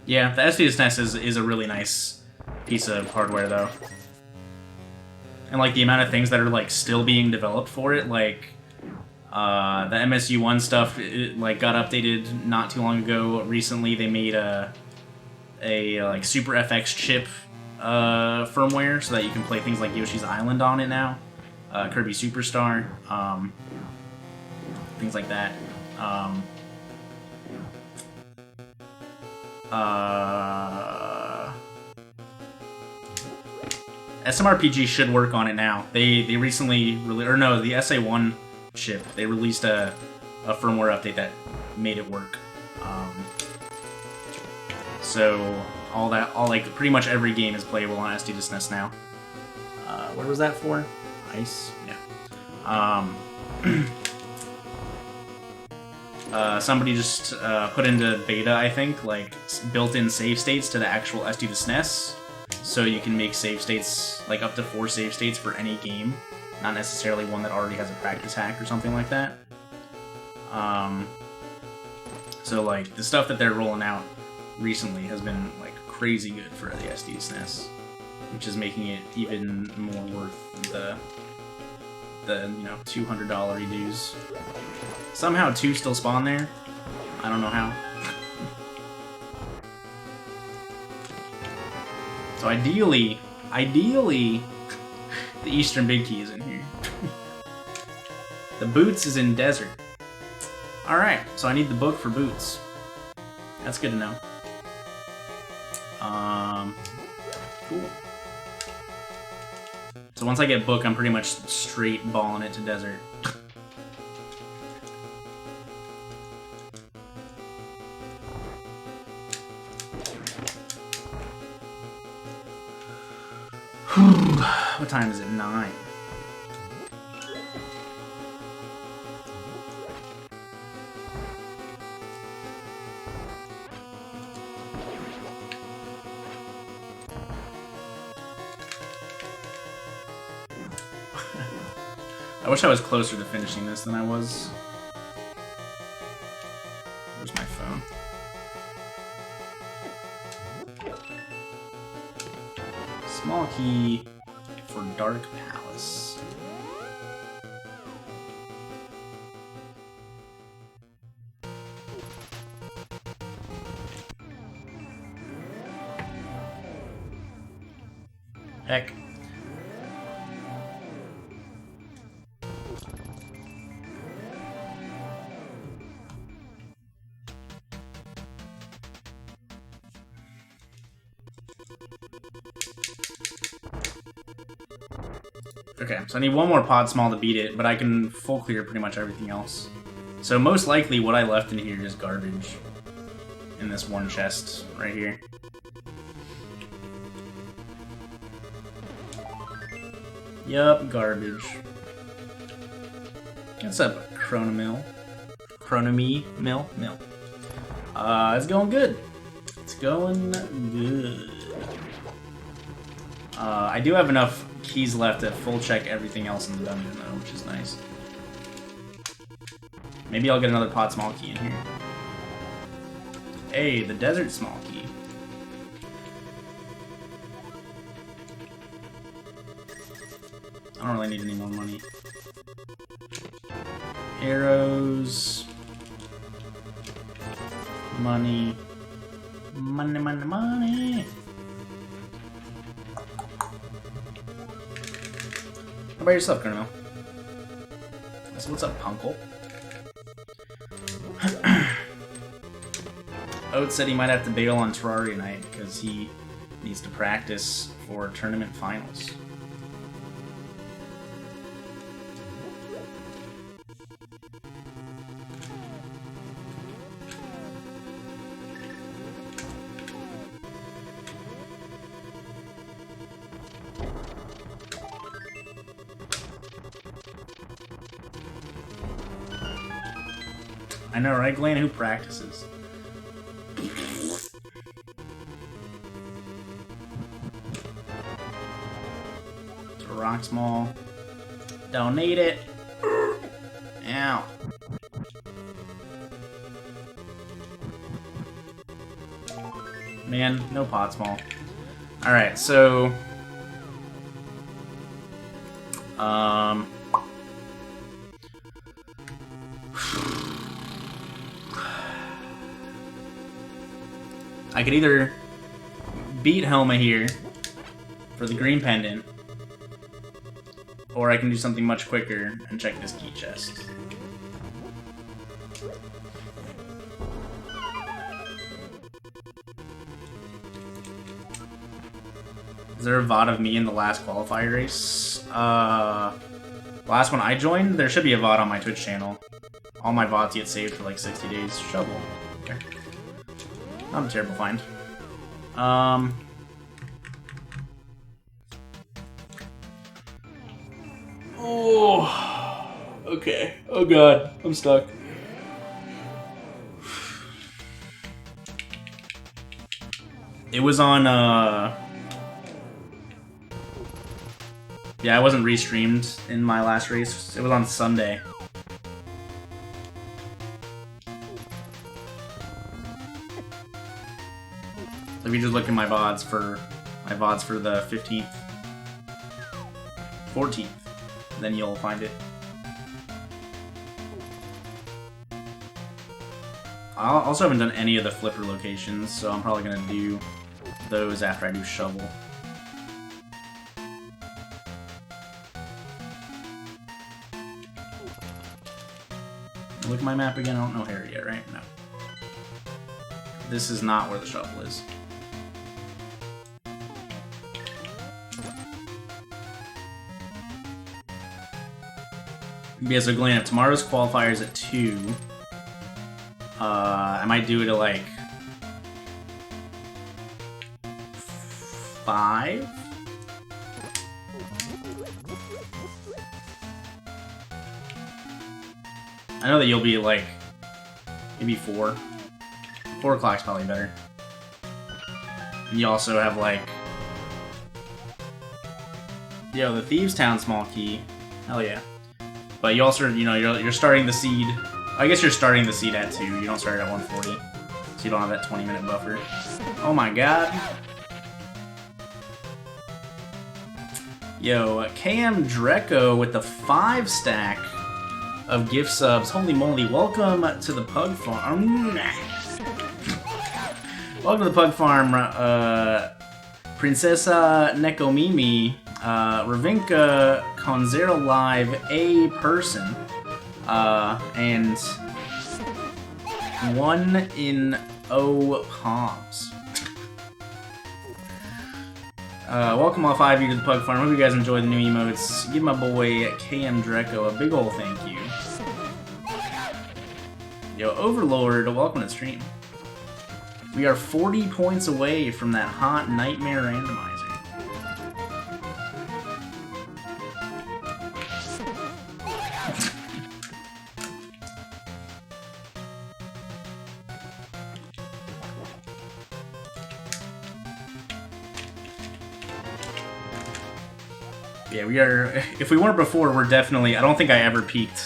Yeah, the SD2SNES is a really nice piece of hardware though. And like the amount of things that are like still being developed for it, like the MSU1 stuff, like got updated not too long ago. Recently, they made a like Super FX chip firmware so that you can play things like Yoshi's Island on it now, Kirby Superstar, things like that. SMRPG should work on it now. They recently or no, the SA1 chip, they released a firmware update that made it work. So all like pretty much every game is playable on SD2SNES now. What was that for? Ice? Yeah. Somebody just put into beta, I think, like built-in save states to the actual SD2SNES, so you can make save states, like up to 4 save states for any game. Not necessarily one that already has a practice hack or something like that. So like the stuff that they're rolling out recently has been like crazy good for the SD2SNES, which is making it even more worth the $200 dues. Somehow 2 still spawn there. I don't know how. So ideally, the Eastern Big Key is in here. The Boots is in Desert. Alright, so I need the book for Boots. That's good to know. Cool. So once I get book, I'm pretty much straight balling it to Desert. What time is it? 9. I wish I was closer to finishing this than I was. Where's my phone? Small key for Dark Palace. Heck. Okay, so I need one more pod small to beat it, but I can full clear pretty much everything else. So most likely what I left in here is garbage. In this one chest right here. Yup, garbage. What's up, Chronomill? Mill? It's going good. It's going good. I do have enough keys left to full check everything else in the dungeon though, which is nice. Maybe I'll get another pod small key in here. Hey, the desert small key. I don't really need any more money. Arrows. Money. Money. about yourself, Colonel? So what's up, Punkle? Oates said he might have to bail on Terraria night because he needs to practice for tournament finals. I know, right, Glenn? Who practices? Rock Small. Don't need it. Ow. Man, no pot small. Alright, so... I could either beat Helma here for the green pendant, or I can do something much quicker and check this key chest. Is there a VOD of me in the last qualifier race? Last one I joined, there should be a VOD on my Twitch channel. All my VODs get saved for like 60 days. Shovel. Okay. Not a terrible find. Oh. Okay. Oh god. I'm stuck. It was on, yeah, I wasn't restreamed in my last race. It was on Sunday. If you just look at my VODs for the 15th, 14th, then you'll find it. I also haven't done any of the flipper locations, so I'm probably gonna do those after I do shovel. Look at my map again. I don't know Harry yet, right? No. This is not where the shovel is. Yeah, so Glenn, if tomorrow's qualifier is at 2, I might do it at like 5? I know that you'll be like, maybe 4. 4 o'clock's probably better. And you also have like, yo, the Thieves Town small key. Hell yeah. But you also, you know, you're starting the seed. I guess you're starting the seed at 2. You don't start at 140. So you don't have that 20-minute buffer. Oh my god. Yo, KM Dreco with the 5 stack of gift subs. Holy moly, welcome to the Pug Farm. Welcome to the Pug Farm, Princessa Nekomimi, Ravinka Conzero Live, a person, and 1 in O Palms. Welcome all 5 of you to the Pug Farm. Hope you guys enjoy the new emotes. Give my boy KM Dreco a big ol' thank you. Yo, Overlord, welcome to the stream. We are 40 points away from that hot nightmare randomizer. Yeah, we are, if we weren't before, we're definitely, I don't think I ever peaked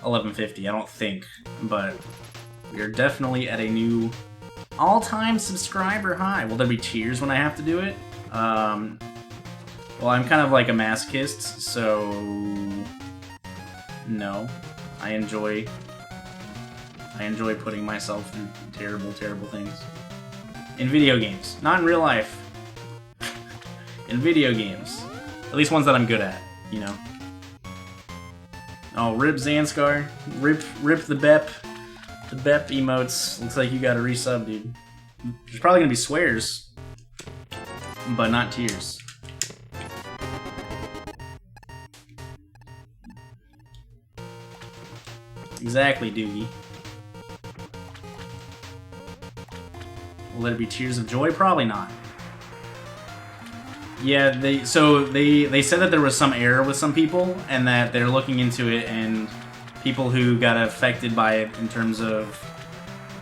1150, I don't think, but we are definitely at a new all-time subscriber high. Will there be tears when I have to do it? Well, I'm kind of like a masochist, so no. I enjoy putting myself through terrible, terrible things. In video games. Not in real life. In video games. At least ones that I'm good at, you know? Oh, rip Zanskar. Rip the Bep. The Bep emotes. Looks like you got a resub, dude. There's probably gonna be swears, but not tears. Exactly, Doogie. Will there be tears of joy? Probably not. Yeah, they said that there was some error with some people, and that they're looking into it, and people who got affected by it in terms of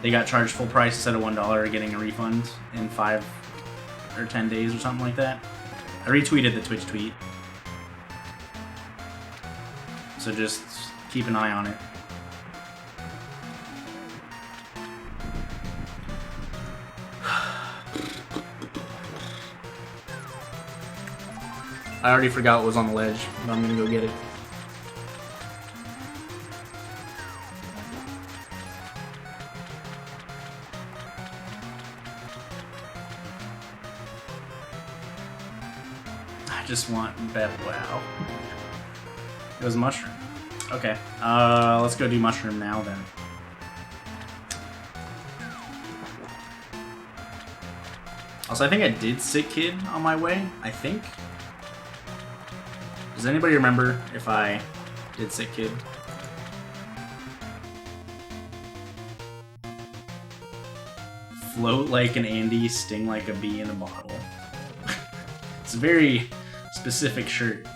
they got charged full price instead of $1 are getting a refund in 5 or 10 days or something like that. I retweeted the Twitch tweet. So just keep an eye on it. I already forgot what was on the ledge, but I'm gonna go get it. I just want Bep. Wow. It was mushroom. Okay. Let's go do mushroom now then. Also, I think I did Sick Kid on my way. I think. Does anybody remember if I did Sick Kid? Float like an Andy, sting like a bee in a bottle. It's a very specific shirt.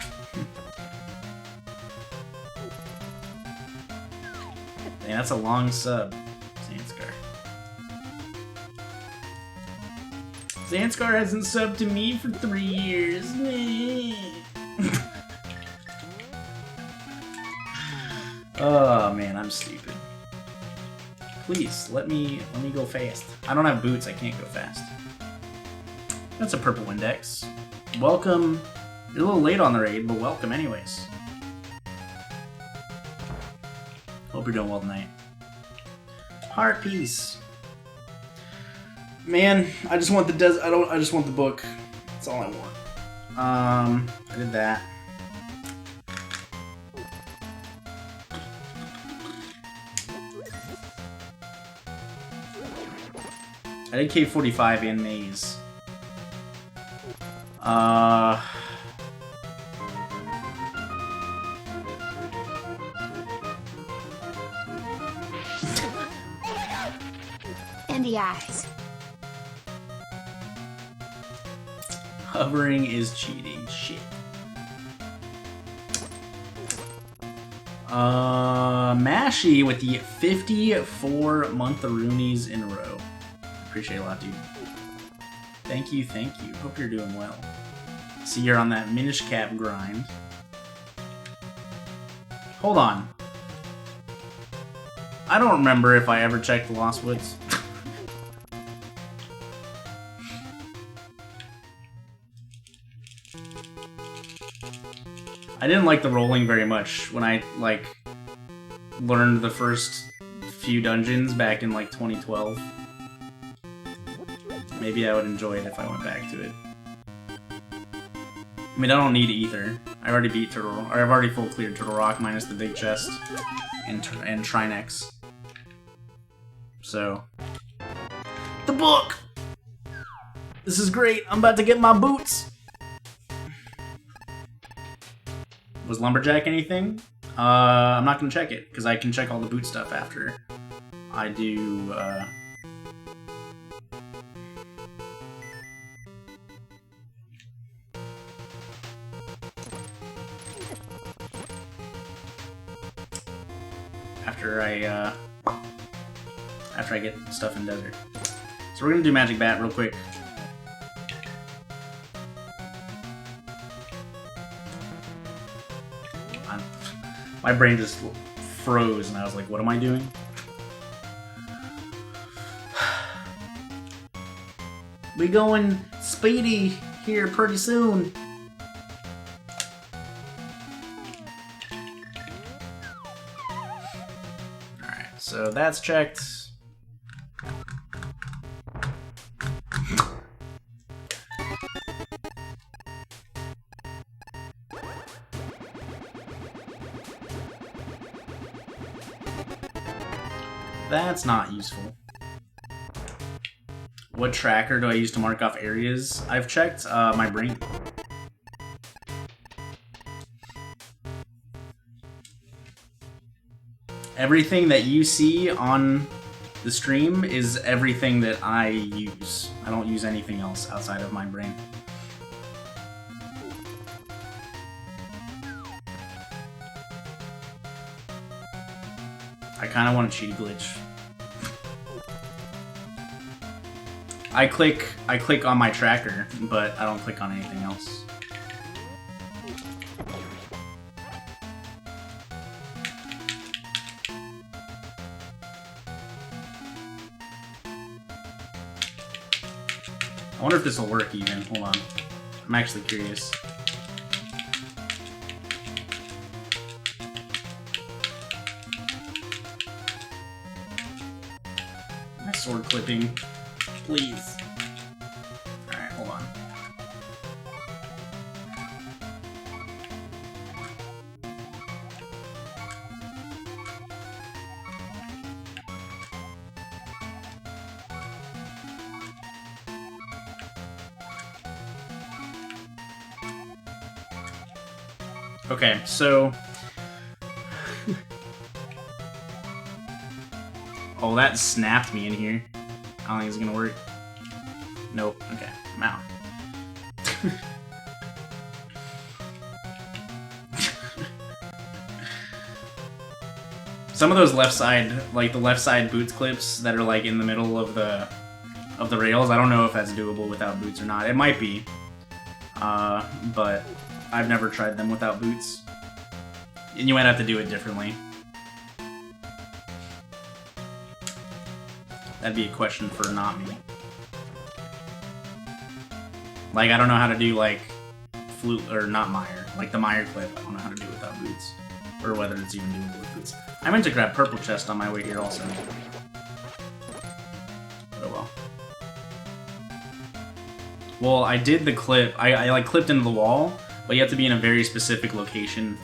Dang, that's a long sub, Zanskar. Zanskar hasn't subbed to me for 3 years. Oh man, I'm stupid. Please, let me go fast. I don't have boots, I can't go fast. That's a purple index. Welcome. You're a little late on the raid, but welcome anyways. Hope you're doing well tonight. Heart piece. Man, I just want the I just want the book. That's all I want. I did that. I did K45 and Maze. And the eyes. Hovering is cheating. Shit. Mashy with the 54 month-a-roonies in a row. Appreciate it a lot, dude. Thank you, thank you. Hope you're doing well. See, you're on that Minish Cap grind. Hold on. I don't remember if I ever checked the Lost Woods. I didn't like the rolling very much when I, like, learned the first few dungeons back in, like, 2012. Maybe I would enjoy it if I went back to it. I mean, I don't need Ether. I already beat Turtle, or I've already full cleared Turtle Rock minus the big chest and Trinex. So, the book. This is great. I'm about to get my boots. Was Lumberjack anything? I'm not gonna check it because I can check all the boot stuff after I do. After I get stuff in Desert. So we're gonna do Magic Bat real quick. My brain just froze and I was like, what am I doing? We going speedy here pretty soon. So that's checked. That's not useful. What tracker do I use to mark off areas? I've checked my brain. Everything that you see on the stream is everything that I use. I don't use anything else outside of my brain. I kind of want a cheat glitch. I click on my tracker, but I don't click on anything else. I wonder if this will work even. Hold on. I'm actually curious. My sword clipping. Please. Alright, hold on. Okay, so... oh, that snapped me in here. I don't think it's gonna work. Nope. Okay, I'm out. Some of those left side, like the left side boots clips that are like in the middle of the rails, I don't know if that's doable without boots or not. It might be, but I've never tried them without boots. And you might have to do it differently. That'd be a question for not me. Like, I don't know how to do, like, flute, or not mire. Like, the mire clip, I don't know how to do without boots. Or whether it's even doable with boots. I meant to grab purple chest on my way here also. Oh well. Well, I did the clip. I like, clipped into the wall, but you have to be in a very specific location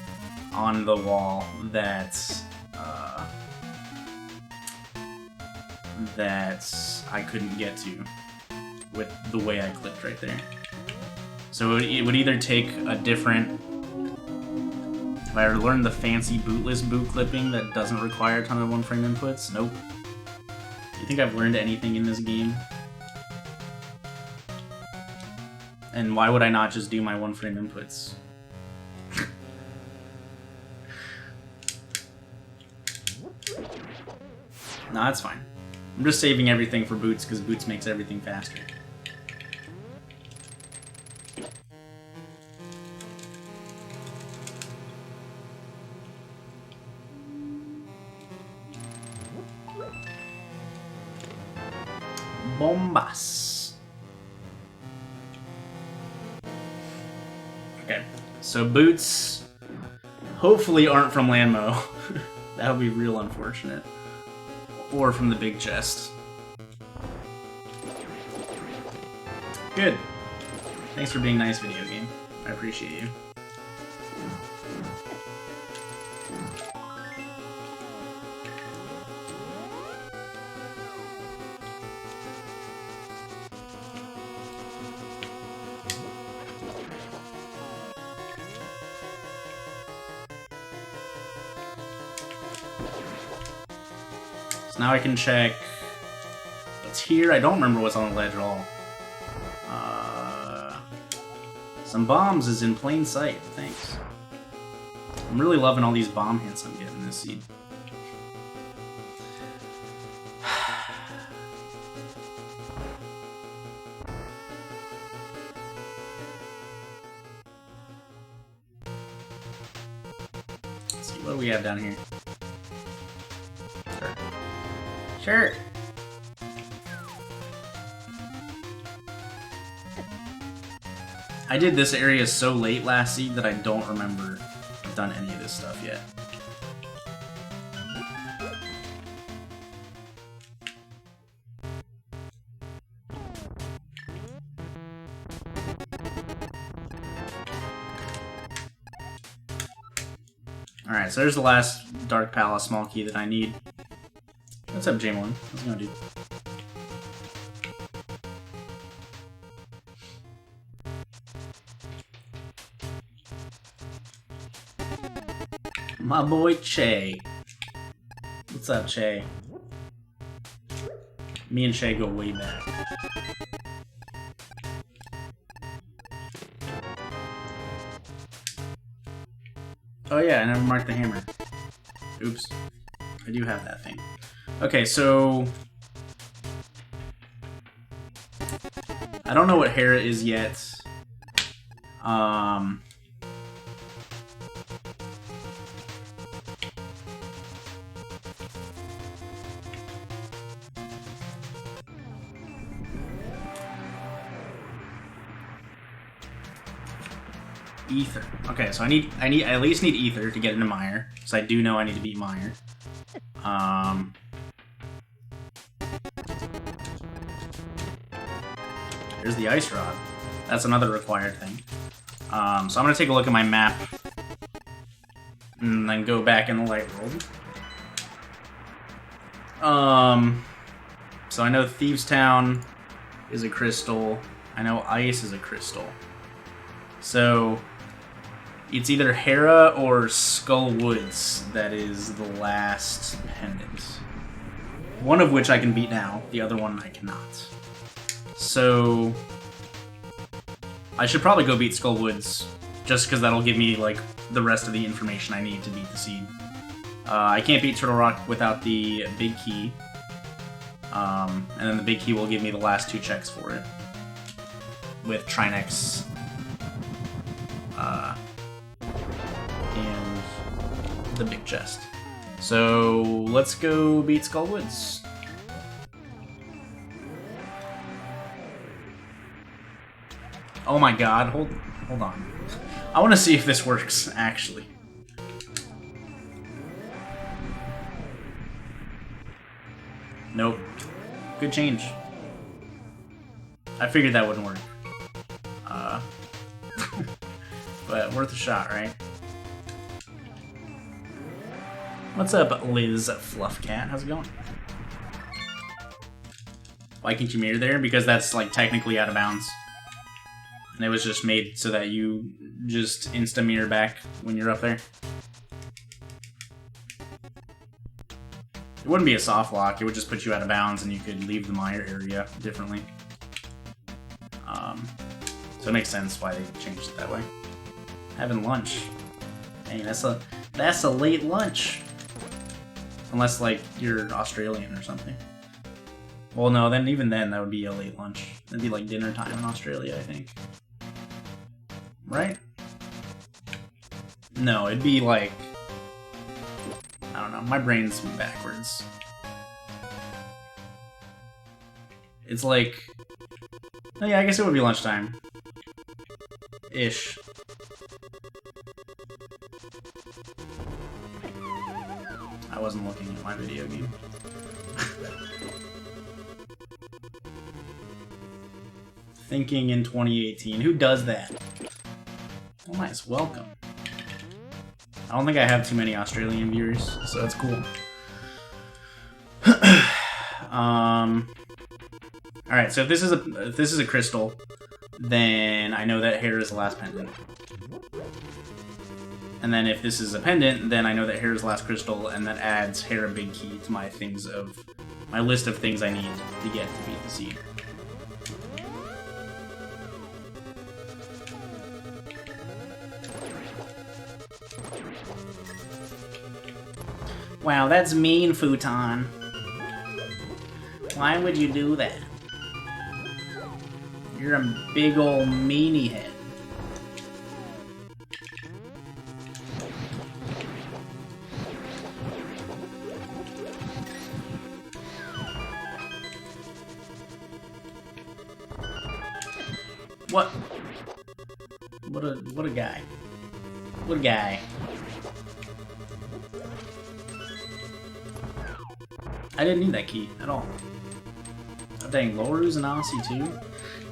on the wall that I couldn't get to with the way I clipped right there. So it would either take a different... If I learned the fancy bootless boot clipping that doesn't require a ton of one-frame inputs, nope. You think I've learned anything in this game? And why would I not just do my one-frame inputs? No, that's fine. I'm just saving everything for boots because boots makes everything faster. Bombas. Okay, so boots hopefully aren't from Landmo. That would be real unfortunate. Or from the big chest. Good. Thanks for being nice, video game. I appreciate you. So now I can check what's here. I don't remember what's on the ledge at all. Some bombs is in plain sight. Thanks. I'm really loving all these bomb hits I'm getting this seed. Let's see, what do we have down here? Sure. I did this area so late last seed that I don't remember I've done any of this stuff yet. Alright, so there's the last Dark Palace small key that I need. What's up, J1? How's it going, dude? My boy Che. What's up, Che? Me and Che go way back. Oh yeah, I never marked the hammer. Oops. I do have that thing. Okay, so... I don't know what Hera is yet. Ether. Okay, so I at least need Ether to get into Mire, because I do know I need to beat Mire. There's the Ice Rod. That's another required thing. So I'm gonna take a look at my map and then go back in the light world. So I know Thieves Town is a crystal. I know Ice is a crystal. So it's either Hera or Skull Woods that is the last pendant. One of which I can beat now, the other one I cannot. So I should probably go beat Skull Woods, just because that'll give me like the rest of the information I need to beat the seed. I can't beat Turtle Rock without the big key, and then the big key will give me the last 2 checks for it, with Trinex and the big chest. So let's go beat Skull Woods. Oh my god, hold on. I want to see if this works, actually. Nope. Good change. I figured that wouldn't work. But worth a shot, right? What's up, Liz Fluffcat? How's it going? Why can't you mirror there? Because that's, like, technically out of bounds. And it was just made so that you just insta-mirror back when you're up there. It wouldn't be a soft lock, it would just put you out of bounds and you could leave the mire area differently. So it makes sense why they changed it that way. Having lunch. Dang, that's a late lunch. Unless, like, you're Australian or something. Well, no, then even then, that would be a late lunch. It'd be like dinner time in Australia, I think. Right? No, it'd be like... I don't know, my brain's backwards. It's like... Oh yeah, I guess it would be lunchtime. Ish. I wasn't looking at my video game. Thinking in 2018. Who does that? Oh, nice. Welcome. I don't think I have too many Australian viewers, so that's cool. Alright, so if this is a crystal, then I know that Hera is the last pendant. And then if this is a pendant, then I know that Hera's the last crystal, and that adds Hera Big Key to my list of things I need to get to beat the seed. Wow, that's mean, Futon. Why would you do that? You're a big ol' meanie head. What? What a guy. What a guy. I didn't need that key at all. Oh, dang, Loru's an Aussie too?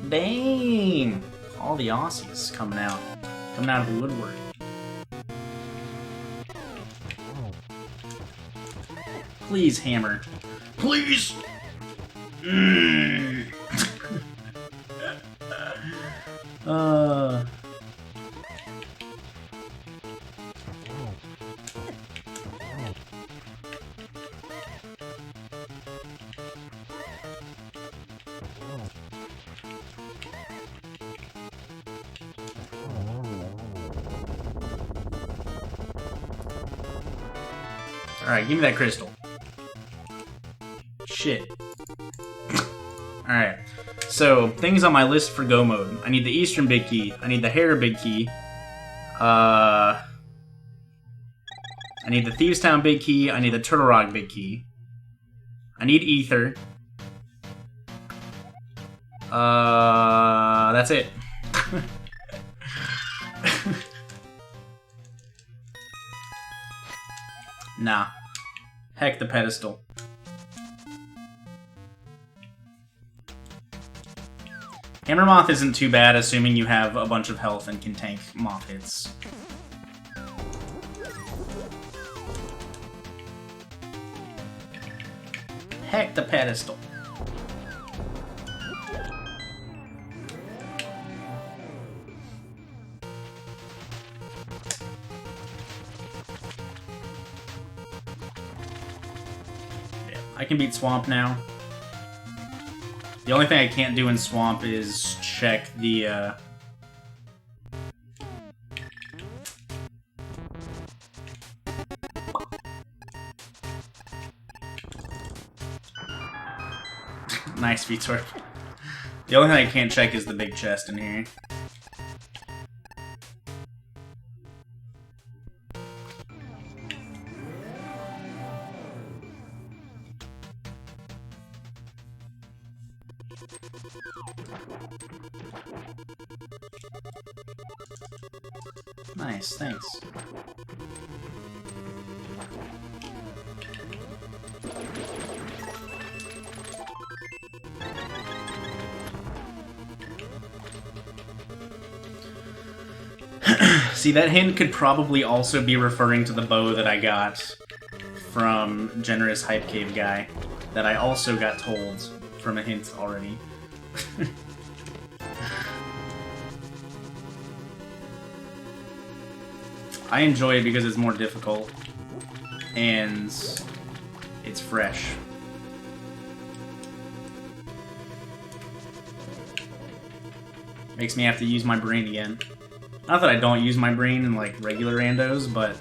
Dang! All the Aussies coming out of the woodwork. Please, hammer. Please! Mm. Alright, give me that crystal. Shit. Alright. So, things on my list for go mode. I need the Eastern Big Key. I need the Hera Big Key. I need the Thieves Town Big Key. I need the Turtle Rock Big Key. I need Ether. That's it. Nah. Heck the pedestal. Hammer Moth isn't too bad, assuming you have a bunch of health and can tank moth hits. Heck the pedestal. Yeah, I can beat Swamp now. The only thing I can't do in Swamp is check the, Nice V-Twerp. The only thing I can't check is the big chest in here. Nice, thanks. See, that hint could probably also be referring to the bow that I got from Generous Hype Cave Guy, that I also got told from a hint already. I enjoy it because it's more difficult, and it's fresh. Makes me have to use my brain again. Not that I don't use my brain in, like, regular randos, but...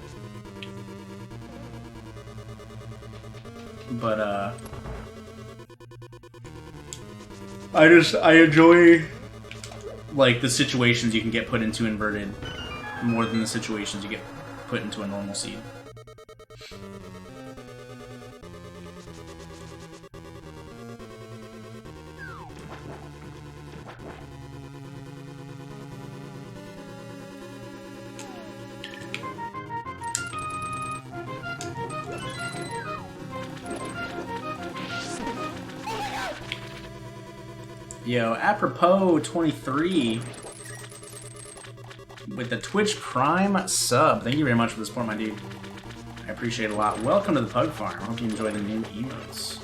I enjoy, like, the situations you can get put into inverted more than the situations you get put into a normal seed. Yo, apropos 23 with the Twitch Prime sub. Thank you very much for the support, my dude. I appreciate it a lot. Welcome to the Pug Farm. I hope you enjoy the new emotes.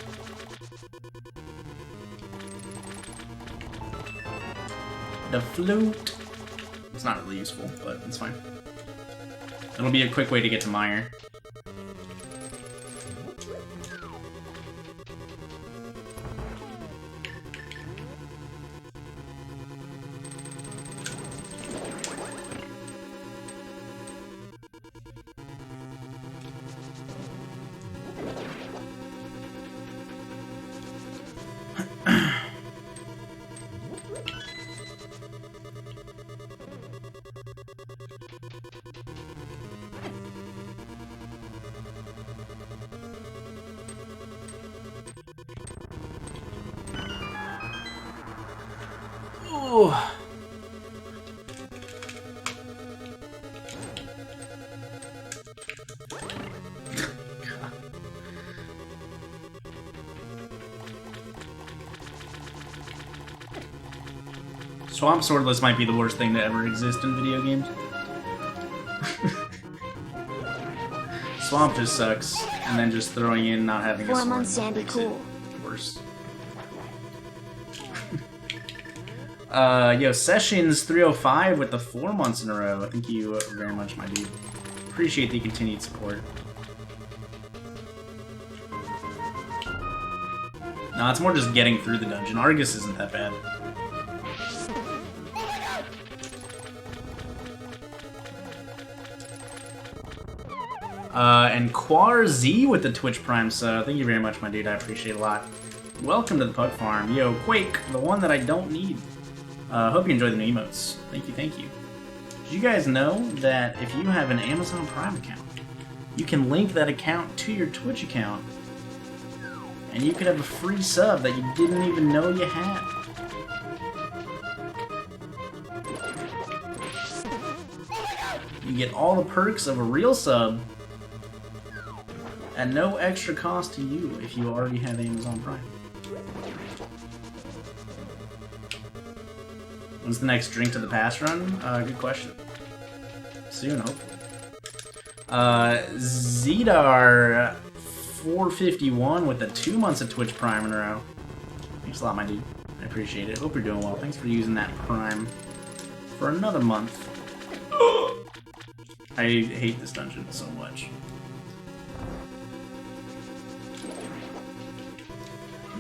The flute. It's not really useful, but it's fine. It'll be a quick way to get to Mire. Swamp Swordless might be the worst thing to ever exist in video games. Swamp just sucks, and then just throwing in not having a 4 sword months, Sandy, makes cool. it worse. Yo, Sessions 305 with the 4 months in a row. Thank you very much, my dude. Appreciate the continued support. No, it's more just getting through the dungeon. Argus isn't that bad. And Quar Z with the Twitch Prime sub. Thank you very much, my dude. I appreciate it a lot. Welcome to the Pug Farm. Yo, Quake, the one that I don't need. Hope you enjoy the new emotes. Thank you, thank you. Did you guys know that if you have an Amazon Prime account, you can link that account to your Twitch account, and you could have a free sub that you didn't even know you had? You get all the perks of a real sub at no extra cost to you if you already have Amazon Prime. When's the next Drink to the Past run? Good question. Soon, hopefully. Zedar 451 with the 2 months of Twitch Prime in a row. Thanks a lot, my dude. I appreciate it. Hope you're doing well. Thanks for using that Prime for another month. I hate this dungeon so much.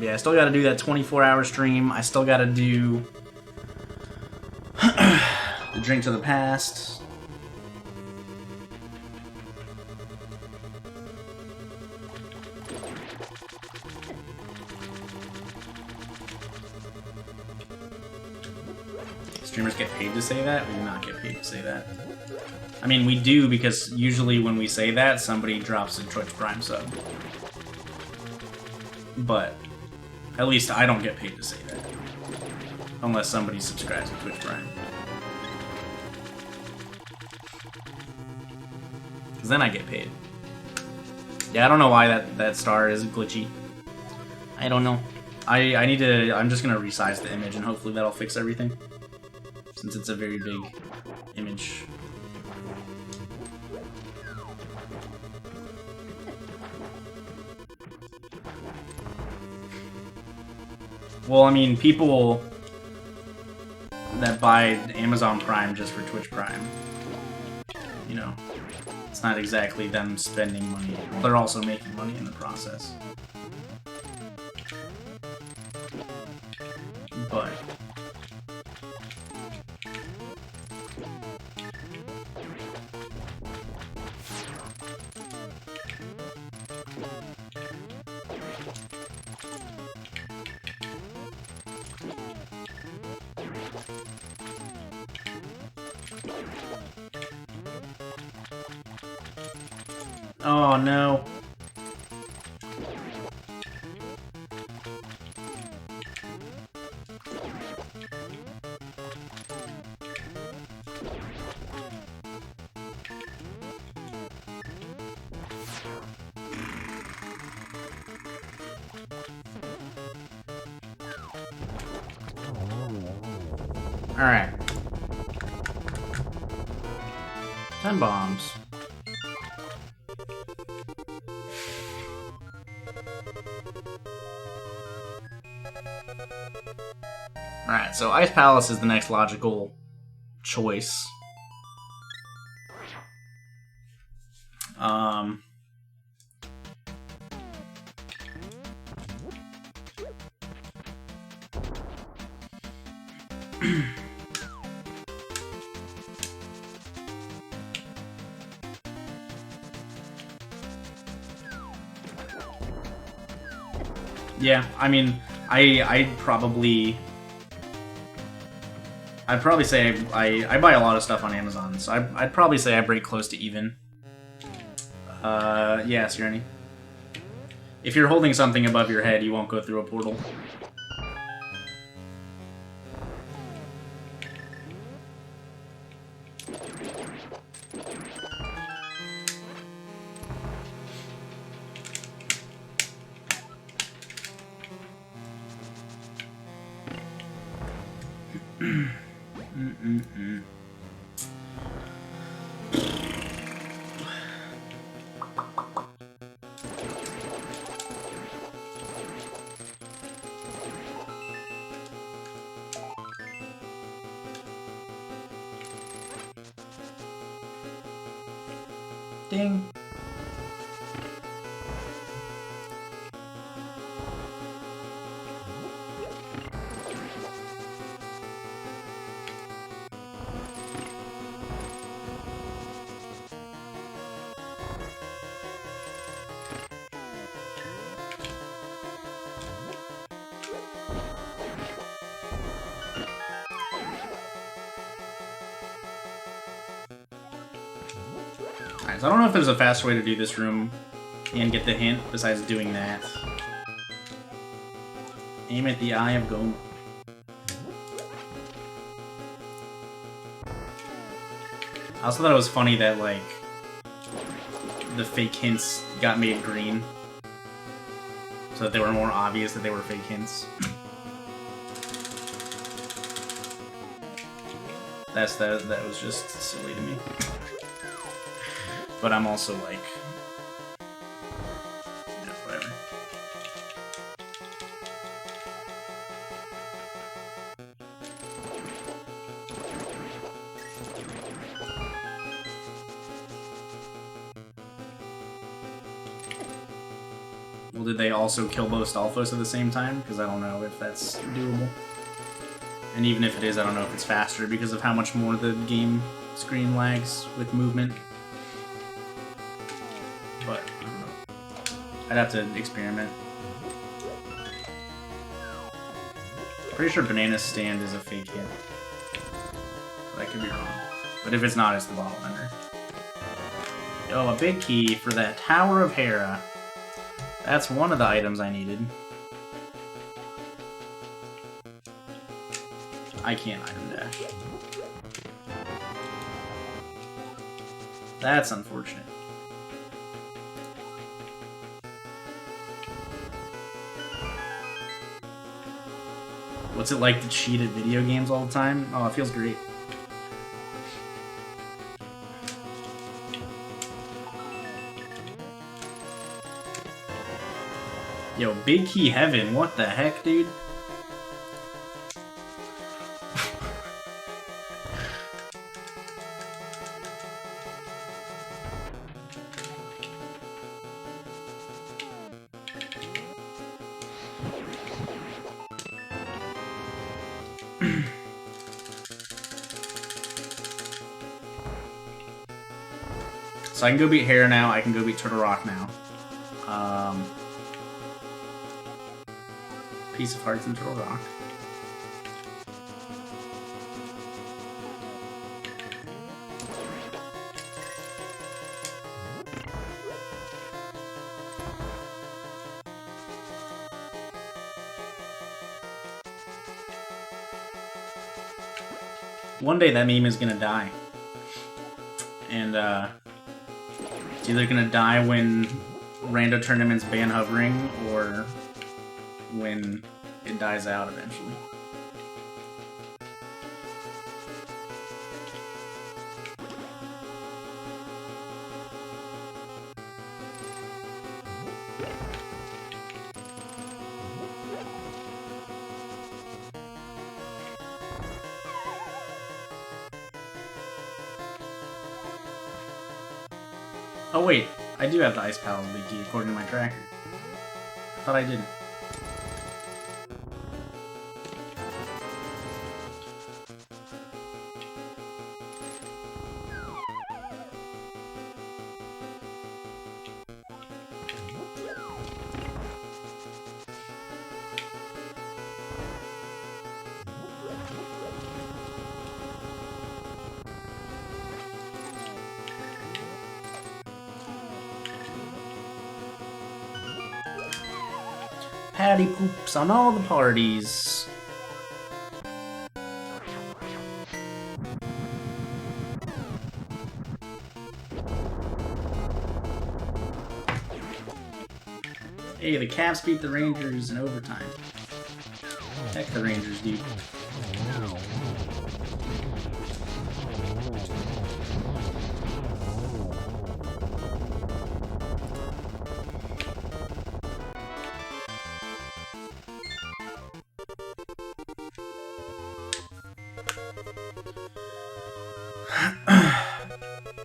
Yeah, I still gotta do that 24-hour stream. I still gotta do the Drink to the Past. Streamers get paid to say that? We do not get paid to say that. I mean, we do, because usually when we say that, somebody drops a Twitch Prime sub. But at least I don't get paid to say that. Unless somebody subscribes to Twitch Prime. Because then I get paid. Yeah, I don't know why that star is glitchy. I don't know. I'm just gonna resize the image and hopefully that'll fix everything. Since it's a very big image. Well, I mean, people that buy Amazon Prime just for Twitch Prime, you know, it's not exactly them spending money. They're also making money in the process. But oh no. Alright. 10 bombs. Alright, so Ice Palace is the next logical choice. Yeah, I mean, I'd probably say I buy a lot of stuff on Amazon, so I'd probably say I break close to even. Yeah, Sireni. If you're holding something above your head, you won't go through a portal. Ding. Alright, so I don't know if there's a faster way to do this room and get the hint besides doing that. Aim at the eye of Goma. I also thought it was funny that, like, the fake hints got made green. So that they were more obvious that they were fake hints. That was just silly to me. But I'm also like, yeah, whatever. Well, did they also kill both Stalfos at the same time? Because I don't know if that's doable. And even if it is, I don't know if it's faster because of how much more the game screen lags with movement. But, I don't know. I'd have to experiment. Pretty sure Banana Stand is a fake hit. But I could be wrong. But if it's not, it's the bottle ender. Oh, a big key for that Tower of Hera. That's one of the items I needed. I can't item dash. That's unfortunate. What's it like to cheat at video games all the time? Oh, it feels great. Yo, Big Key Heaven, what the heck, dude? So I can go beat Hera now, I can go beat Turtle Rock now. Piece of Hearts and Turtle Rock. One day that meme is gonna die. And it's either gonna die when rando tournaments ban hovering, or when it dies out eventually. Oh wait, I do have the Ice Palace Big Key according to my tracker. I thought I didn't. Patty poops on all the parties. Hey, the Caps beat the Rangers in overtime. Heck the Rangers, dude.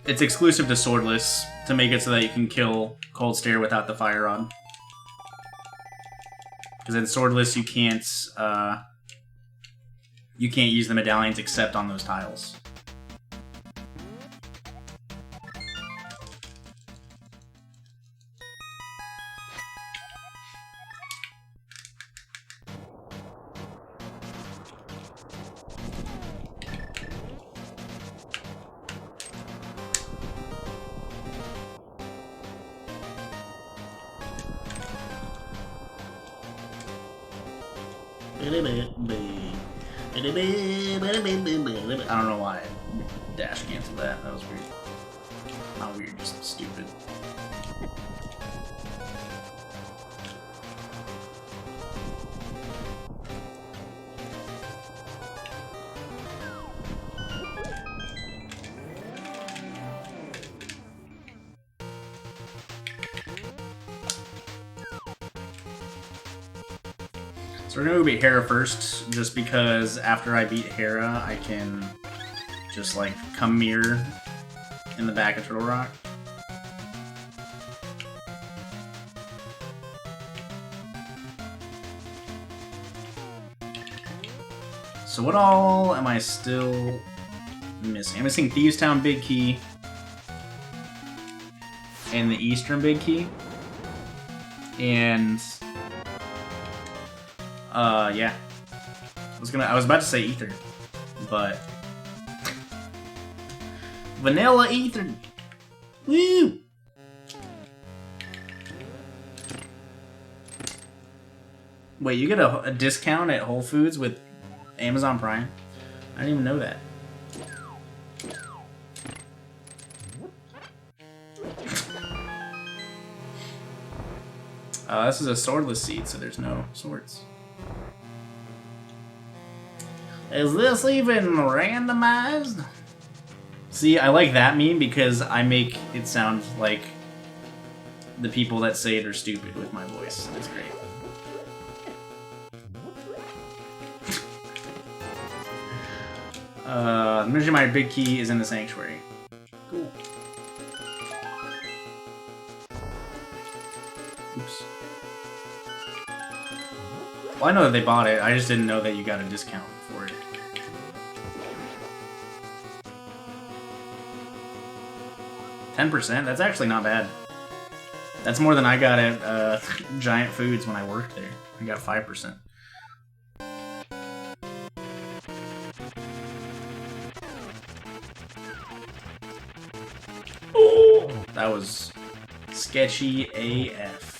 It's exclusive to Swordless, to make it so that you can kill Cold Stare without the Fire Rod. Because in Swordless, you can't use the medallions except on those tiles. I don't know why I dash canceled that. That was weird. Not weird, just stupid. So we're gonna beat Hera first, just because after I beat Hera, I can just like come mirror in the back of Turtle Rock. So what all am I still missing? I'm missing Thieves Town Big Key and the Eastern Big Key, and yeah. I was about to say Ether, but Vanilla Ether. Woo! Wait, you get a discount at Whole Foods with Amazon Prime? I didn't even know that. This is a swordless seed, so there's no swords. Is this even randomized? See, I like that meme because I make it sound like the people that say it are stupid with my voice. It's great. My big key is in the sanctuary. Cool. Oops. Well, I know that they bought it. I just didn't know that you got a discount for it. $10%? That's actually not bad. That's more than I got at Giant Foods when I worked there. I got 5%. Oh, that was sketchy AF.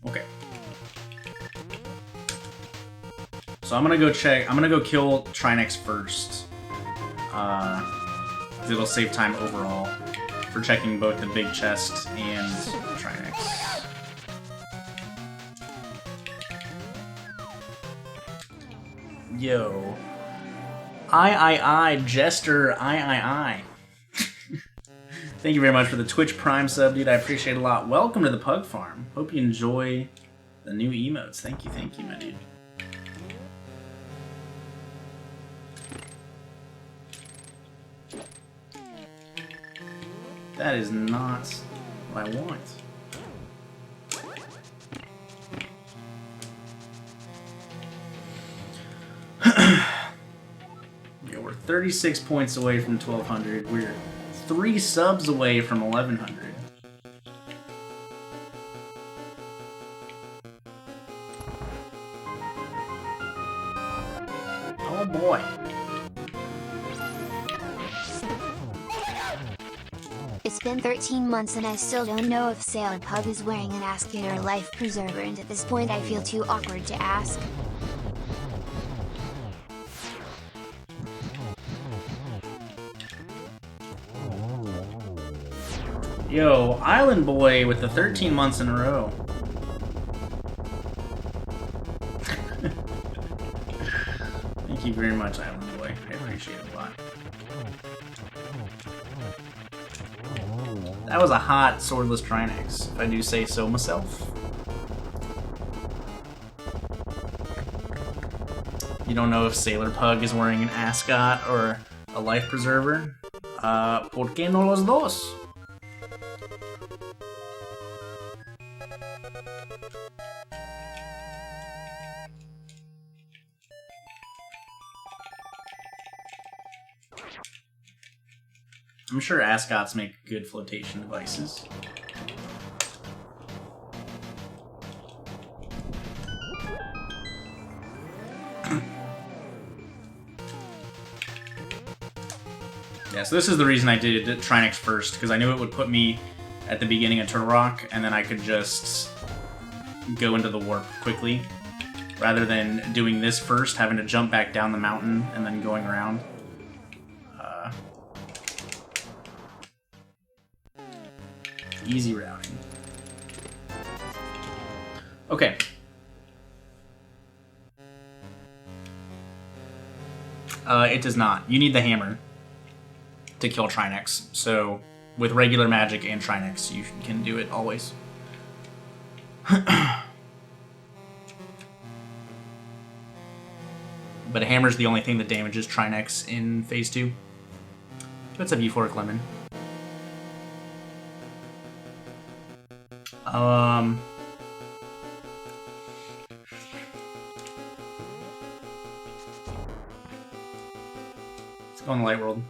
Okay. So I'm gonna go check. I'm gonna go kill Trinex first. It'll save time overall for checking both the big chest and Trinex. Yo. Jester, I. Thank you very much for the Twitch Prime sub, dude. I appreciate it a lot. Welcome to the Pug Farm. Hope you enjoy the new emotes. Thank you, my dude. That is not what I want. Yeah, we're 36 points away from 1200. We're 3 subs away from 1100. Oh boy. It's been 13 months and I still don't know if Sailor Pug is wearing an Ask It or Life Preserver, and at this point I feel too awkward to ask. Yo, Island Boy with the 13 months in a row. Thank you very much, Island Boy. I appreciate it a lot. That was a hot Swordless Trinex, if I do say so myself. You don't know if Sailor Pug is wearing an ascot or a life preserver? ¿Por qué no los dos? I'm sure ascots make good flotation devices. Yeah, so this is the reason I did Trinex first, because I knew it would put me at the beginning of Turtle Rock, and then I could just go into the warp quickly, rather than doing this first, having to jump back down the mountain, and then going around. Easy routing. Okay. It does not. You need the hammer to kill Trinex. So, with regular magic and Trinex, you can do it always. But a hammer's the only thing that damages Trinex in Phase 2. What's up, Euphoric Lemon? Let's go in the light world.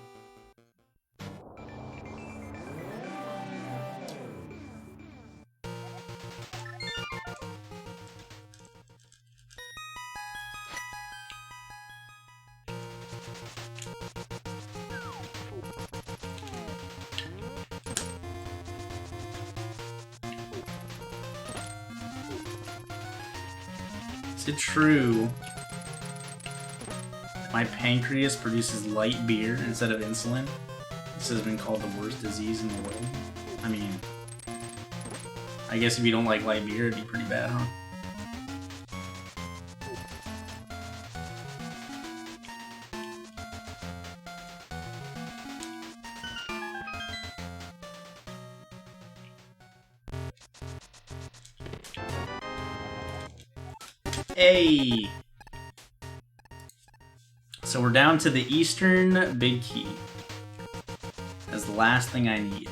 Is it true my pancreas produces light beer instead of insulin? This has been called the worst disease in the world. I mean, I guess if you don't like light beer, it'd be pretty bad, huh? Hey! So we're down to the Eastern Big Key as the last thing I need.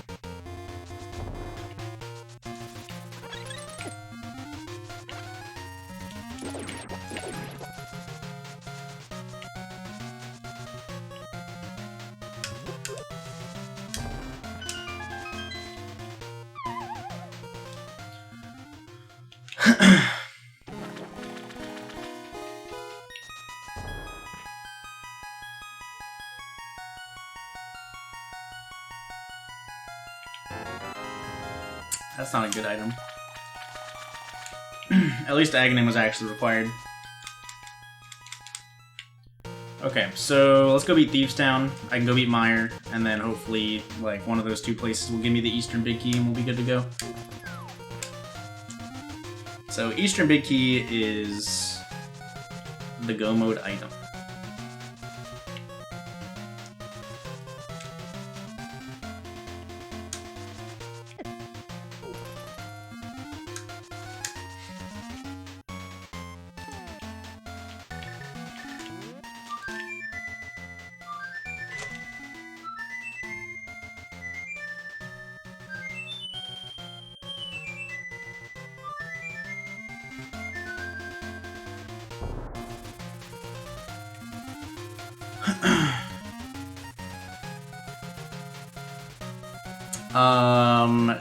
That's not a good item. At least Aghanim was actually required. Okay, so let's go beat Thieves Town. I can go beat Meyer, and then hopefully, like, one of those two places will give me the Eastern Big Key and we'll be good to go. So, Eastern Big Key is the Go Mode item.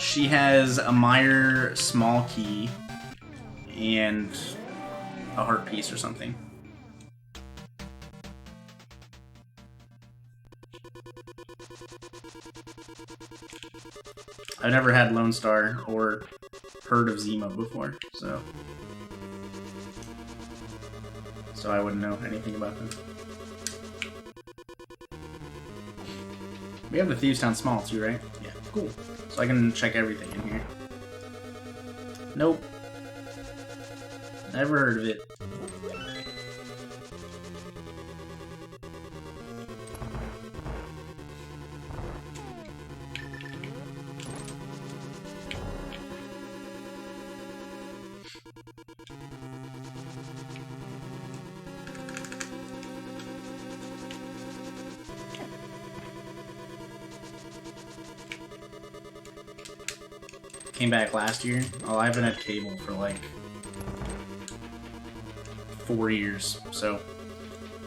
She has a Meyer small key and a heart piece or something. I've never had Lone Star or heard of Zemo before, so I wouldn't know anything about them. We have the Thieves Town Small too, right? Yeah, cool. So I can check everything in here. Nope. Never heard of it. Came back last year. Oh, I've been at cable for like 4 years, so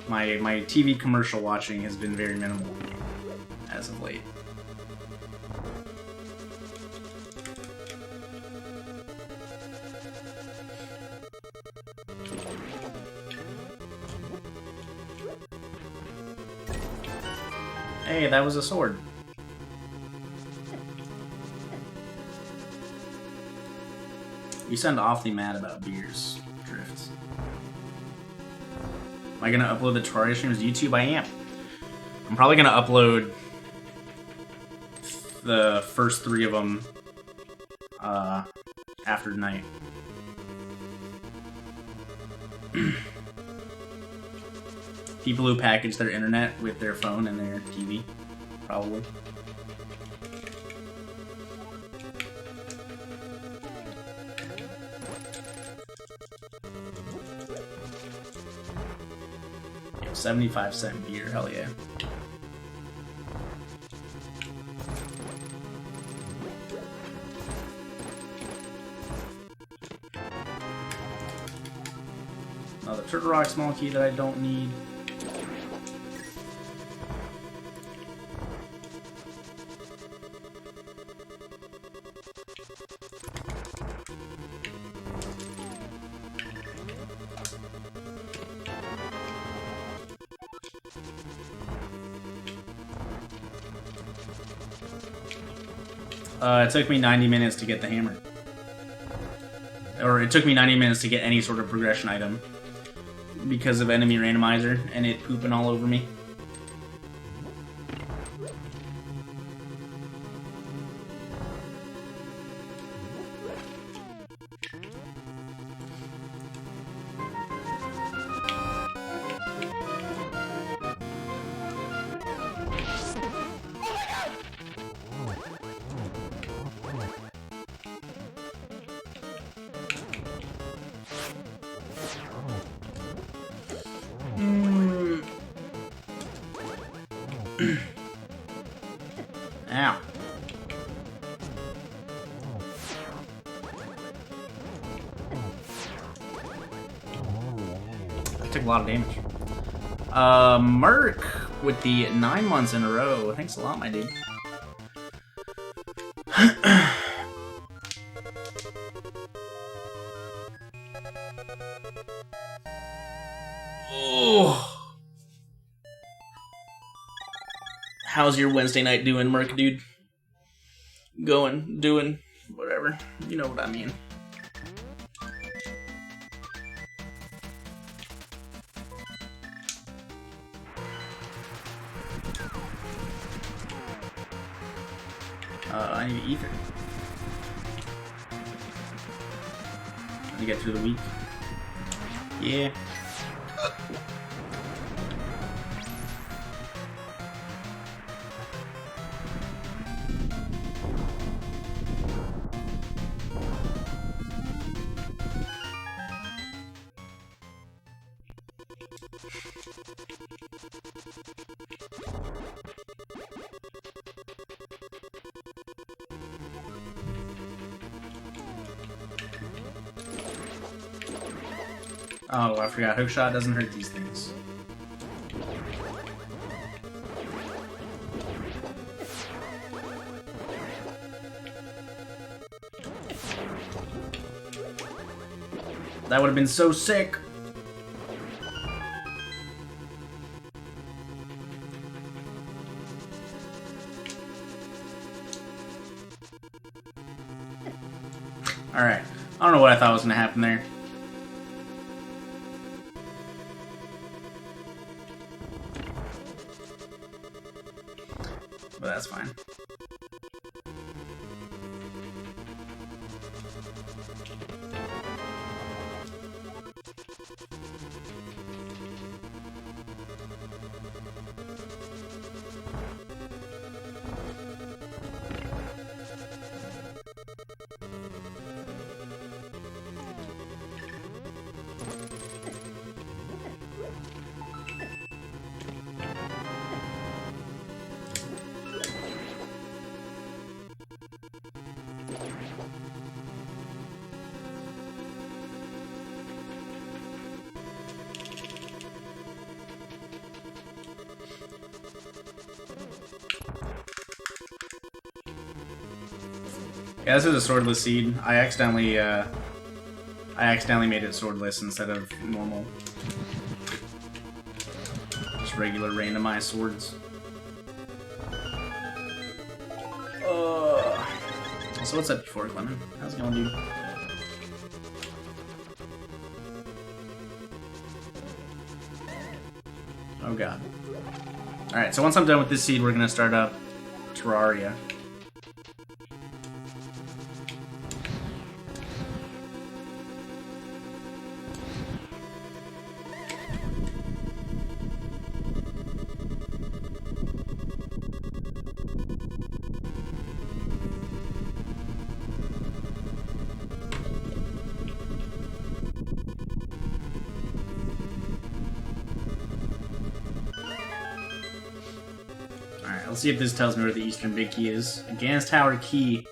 my TV commercial watching has been very minimal as of late. Hey, that was a sword. You sound awfully mad about beers, Drift. Am I gonna upload the Terraria streams to YouTube? I am. I'm probably gonna upload the first 3 of them after tonight. People who package their internet with their phone and their TV, probably. Yo, 75-cent beer, hell yeah. Another Turtle Rock small key that I don't need. It took me 90 minutes to get the hammer. Or it took me 90 minutes to get any sort of progression item because of enemy randomizer and it pooping all over me. Ow. That took a lot of damage. Merc with the 9 months in a row. Thanks a lot, my dude. Oh. How's your Wednesday night doing, Merc, dude? Going, doing, whatever. You know what I mean. I need ether. To get through the week. Yeah. Oh, I forgot. Hookshot doesn't hurt these things. That would have been so sick. Alright. I don't know what I thought was going to happen there. but that's fine. Yeah, this is a swordless seed. I accidentally made it swordless instead of normal. Just regular randomized swords. So what's up before Clement? How's it going, dude? Oh god. Alright, so once I'm done with this seed, we're gonna start up Terraria. Let's see if this tells me where the Eastern Big Key is. A Gans Tower key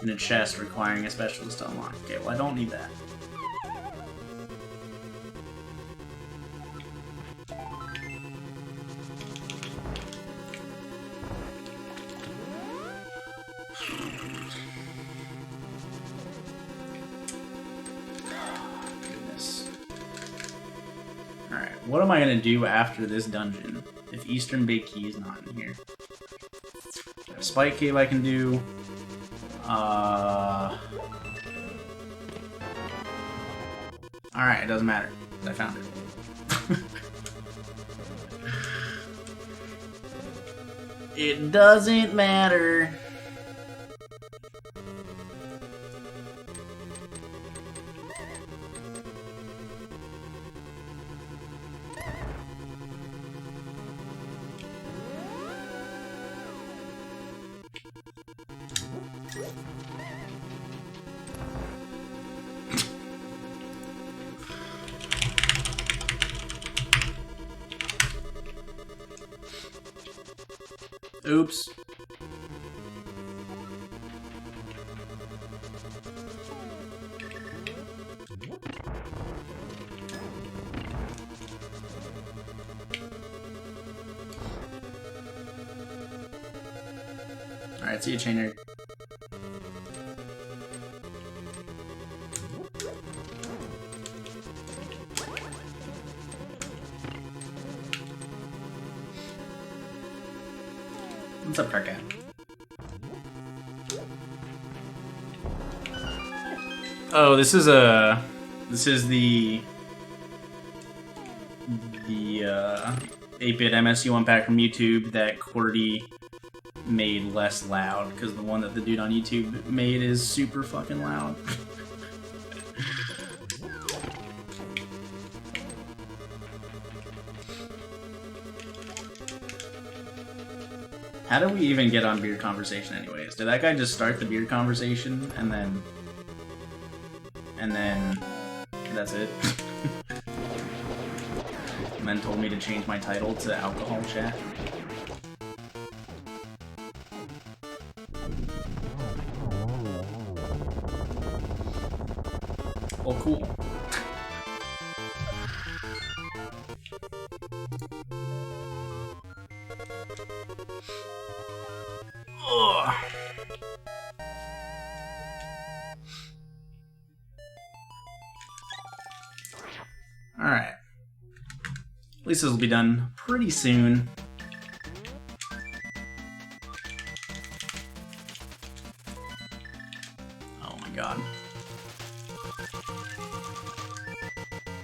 in a chest requiring a specialist to unlock. Okay, well I don't need that. Goodness. Alright, what am I gonna do after this dungeon if Eastern Big Key is not in here? Spike Cave I can do. Alright, it doesn't matter. I found it. It doesn't matter. Oops. Alright, see you, Chainer. What's up, Karkat? Oh, this is the 8-bit MSU unpack from YouTube that QWERTY made less loud, because the one that the dude on YouTube made is super fucking loud. How do we even get on beer conversation anyways? Did that guy just start the beer conversation and then that's it? And then told me to change my title to alcohol chat? Well, cool. Ugh. Alright. At least this will be done pretty soon. Oh my god.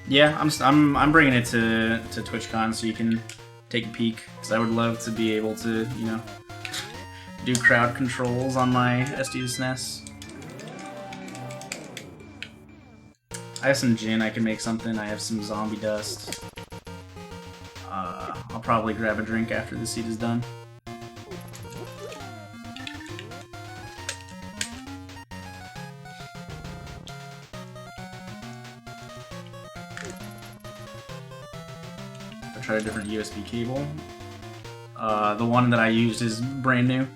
Yeah, I'm bringing it to TwitchCon so you can take a peek, because I would love to be able to, you know, do crowd controls on my SD SNES. I have some gin, I can make something. I have some zombie dust. I'll probably grab a drink after the seed is done. I'll try a different USB cable. The one that I used is brand new.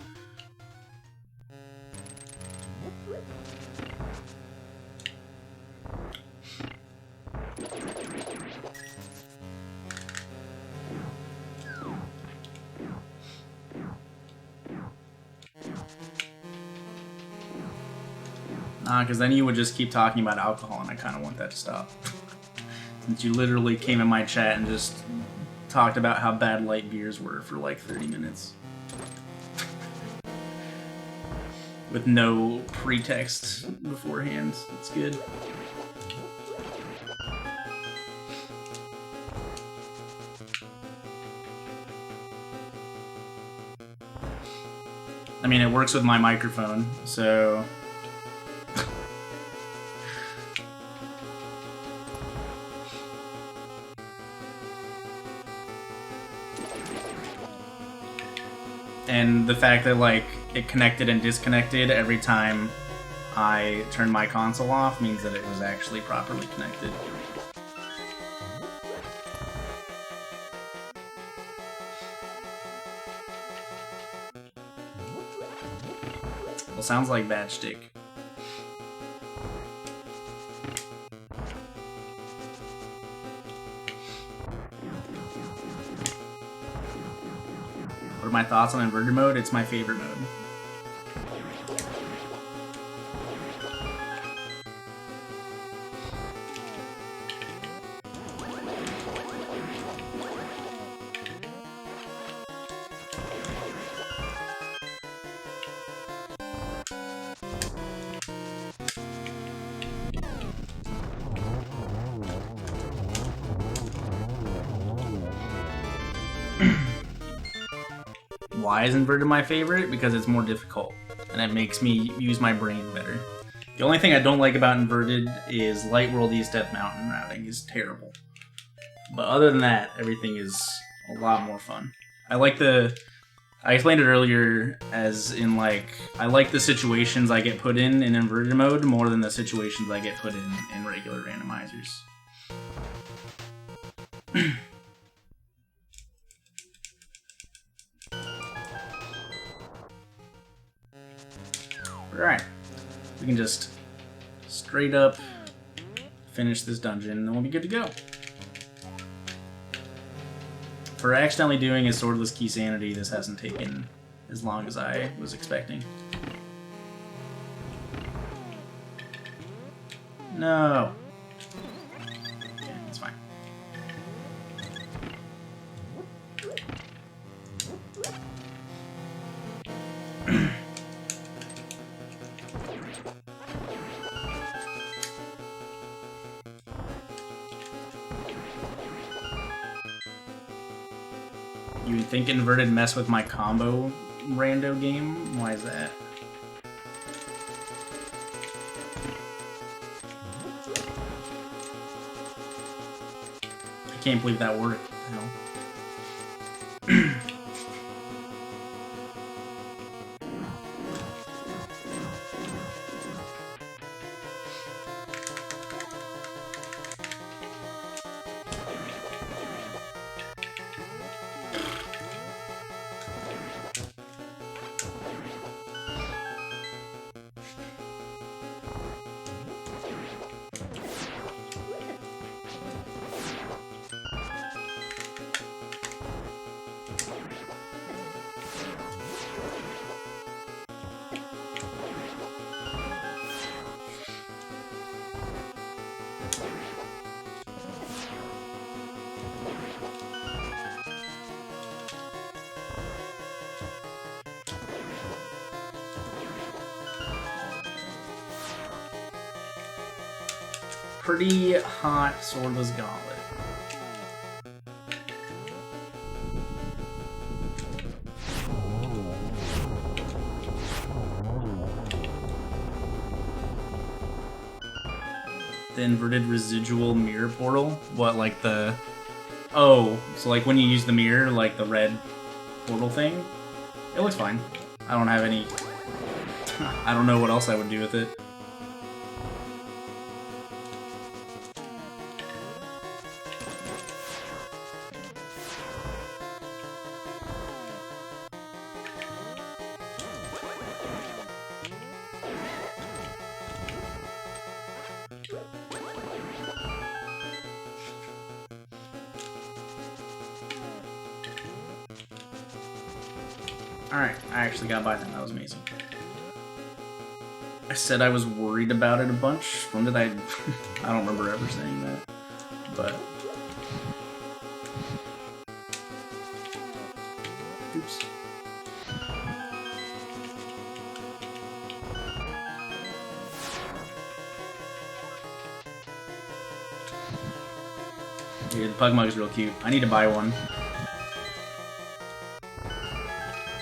Because then you would just keep talking about alcohol, and I kind of want that to stop. Since you literally came in my chat and just talked about how bad light beers were for like 30 minutes. With no pretext beforehand. It's good. I mean, it works with my microphone, so... And the fact that, like, it connected and disconnected every time I turned my console off means that it was actually properly connected. Well, sounds like Batchstick. What are my thoughts on inverted mode? It's my favorite mode. Why is inverted my favorite? Because it's more difficult, and it makes me use my brain better. The only thing I don't like about inverted is Light World East Death Mountain routing is terrible. But other than that, everything is a lot more fun. I explained it earlier as in, like, I like the situations I get put in inverted mode more than the situations I get put in regular randomizers. Alright, we can just straight up finish this dungeon and then we'll be good to go. For accidentally doing a Swordless Keysanity, this hasn't taken as long as I was expecting. No! Okay, that's fine. You think inverted mess with my combo rando game? Why is that? I can't believe that worked. No. Pretty hot Swordless Gauntlet. The inverted residual mirror portal? What, like the... Oh, so like when you use the mirror, like the red portal thing? It looks fine. I don't have any... I don't know what else I would do with it. Alright, I actually got by them. That was amazing. I said I was worried about it a bunch. When did I... I don't remember ever saying that. But... Oops. Yeah, the Pug Mug's real cute. I need to buy one.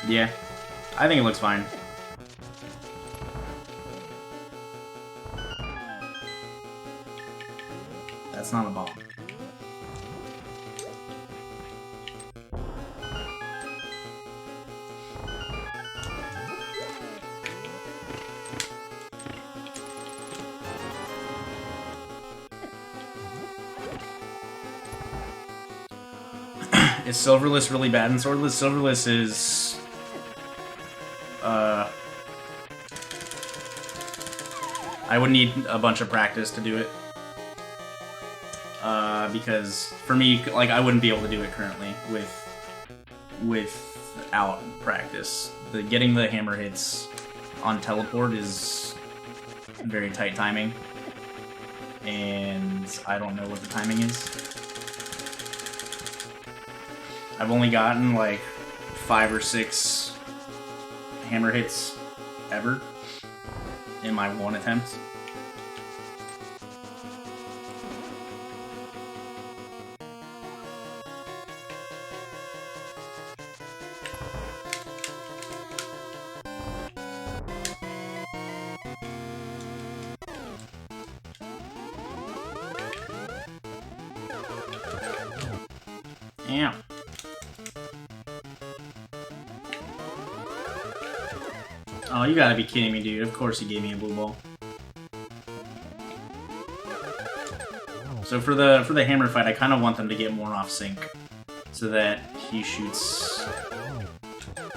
Yeah, I think it looks fine. That's not a bomb. Is Silverless really bad in Swordless? Silverless is... I would need a bunch of practice to do it. Because for me, like, I wouldn't be able to do it currently without practice. Getting the hammer hits on teleport is very tight timing, and I don't know what the timing is. I've only gotten like 5 or 6 hammer hits ever in my one attempt. Yeah. Oh, you gotta be kidding me, dude. Of course he gave me a blue ball. So for the hammer fight, I kind of want them to get more off sync, so that he shoots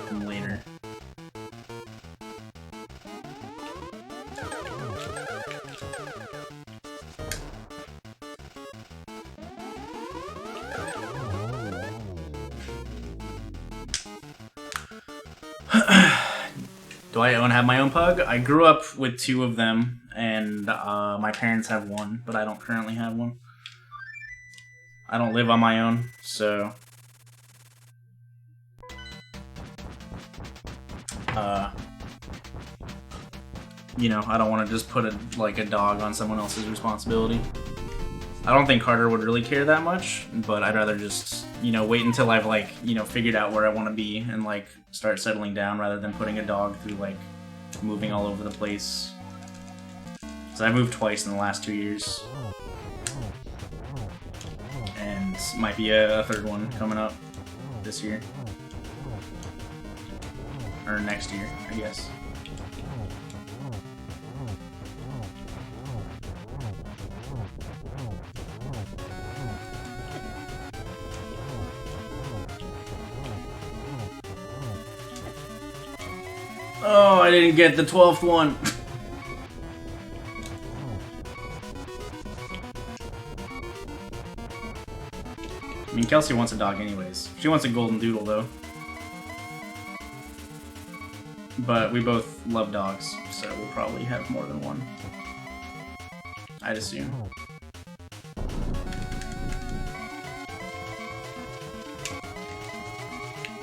him later. Do I have my own pug? I grew up with 2 of them, and my parents have one, but I don't currently have one. I don't live on my own, so... you know, I don't want to just put a dog on someone else's responsibility. I don't think Carter would really care that much, but I'd rather just, you know, wait until I've, like, you know, figured out where I want to be and, like, start settling down rather than putting a dog through, like, moving all over the place. So I moved twice in the last 2 years. And might be a 3rd one coming up this year. Or next year, I guess. Oh, I didn't get the 12th one. I mean, Kelsey wants a dog anyways. She wants a golden doodle, though. But we both love dogs, so we'll probably have more than one. I'd assume.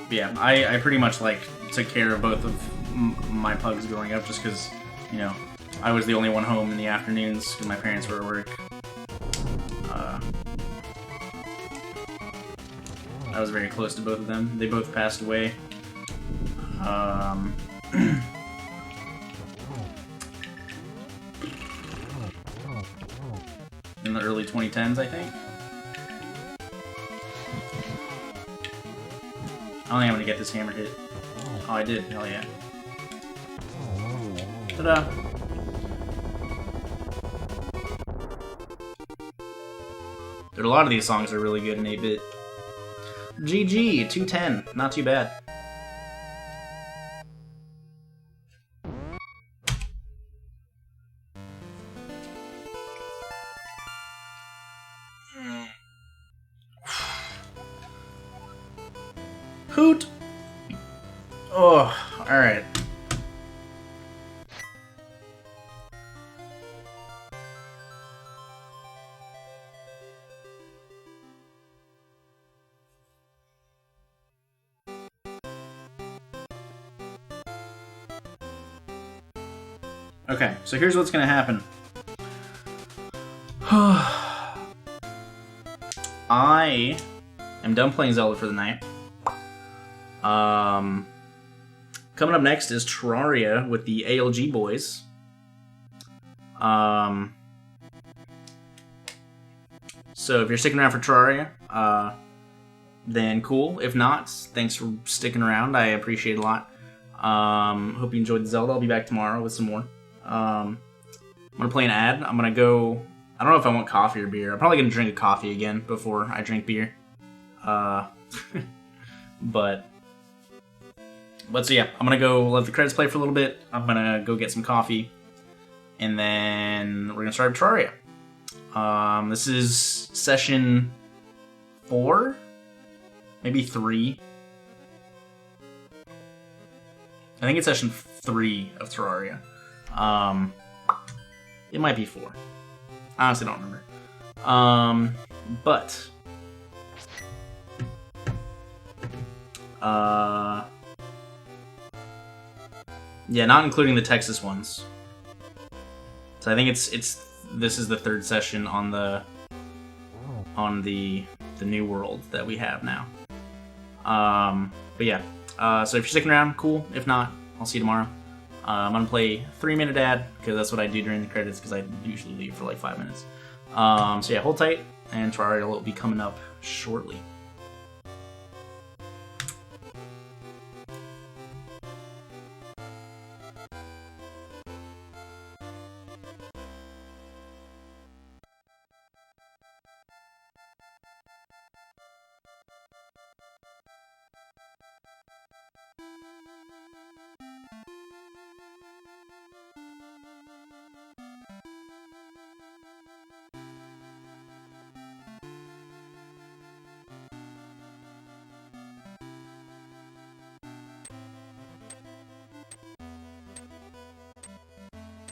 But yeah, I pretty much, like, took care of both of my pugs growing up just because, you know, I was the only one home in the afternoons because my parents were at work. I was very close to both of them. They both passed away. the early 2010s, I think. I don't think I'm gonna get this hammer hit. Oh, I did. Hell yeah. Ta-da! Dude, a lot of these songs are really good in 8-bit. GG, 210. Not too bad. Hoot! Oh, alright. Okay, so here's what's gonna happen. I am done playing Zelda for the night. Coming up next is Terraria with the ALG boys. So if you're sticking around for Terraria, then cool. If not, thanks for sticking around. I appreciate it a lot. Hope you enjoyed the Zelda. I'll be back tomorrow with some more. I'm gonna play an ad. I'm gonna go. I don't know if I want coffee or beer. I'm probably gonna drink a coffee again before I drink beer. But so yeah, I'm gonna go let the credits play for a little bit. I'm gonna go get some coffee, and then we're gonna start Terraria. This is session 4, maybe 3. I think it's session 3 of Terraria. It might be 4. I honestly don't remember. Yeah, not including the Texas ones. So I think this is the 3rd session on the new world that we have now. But yeah, so if you're sticking around, cool. If not, I'll see you tomorrow. I'm gonna play 3-minute ad because that's what I do during the credits because I usually leave for like 5 minutes. So yeah, hold tight, and Terraria will be coming up shortly.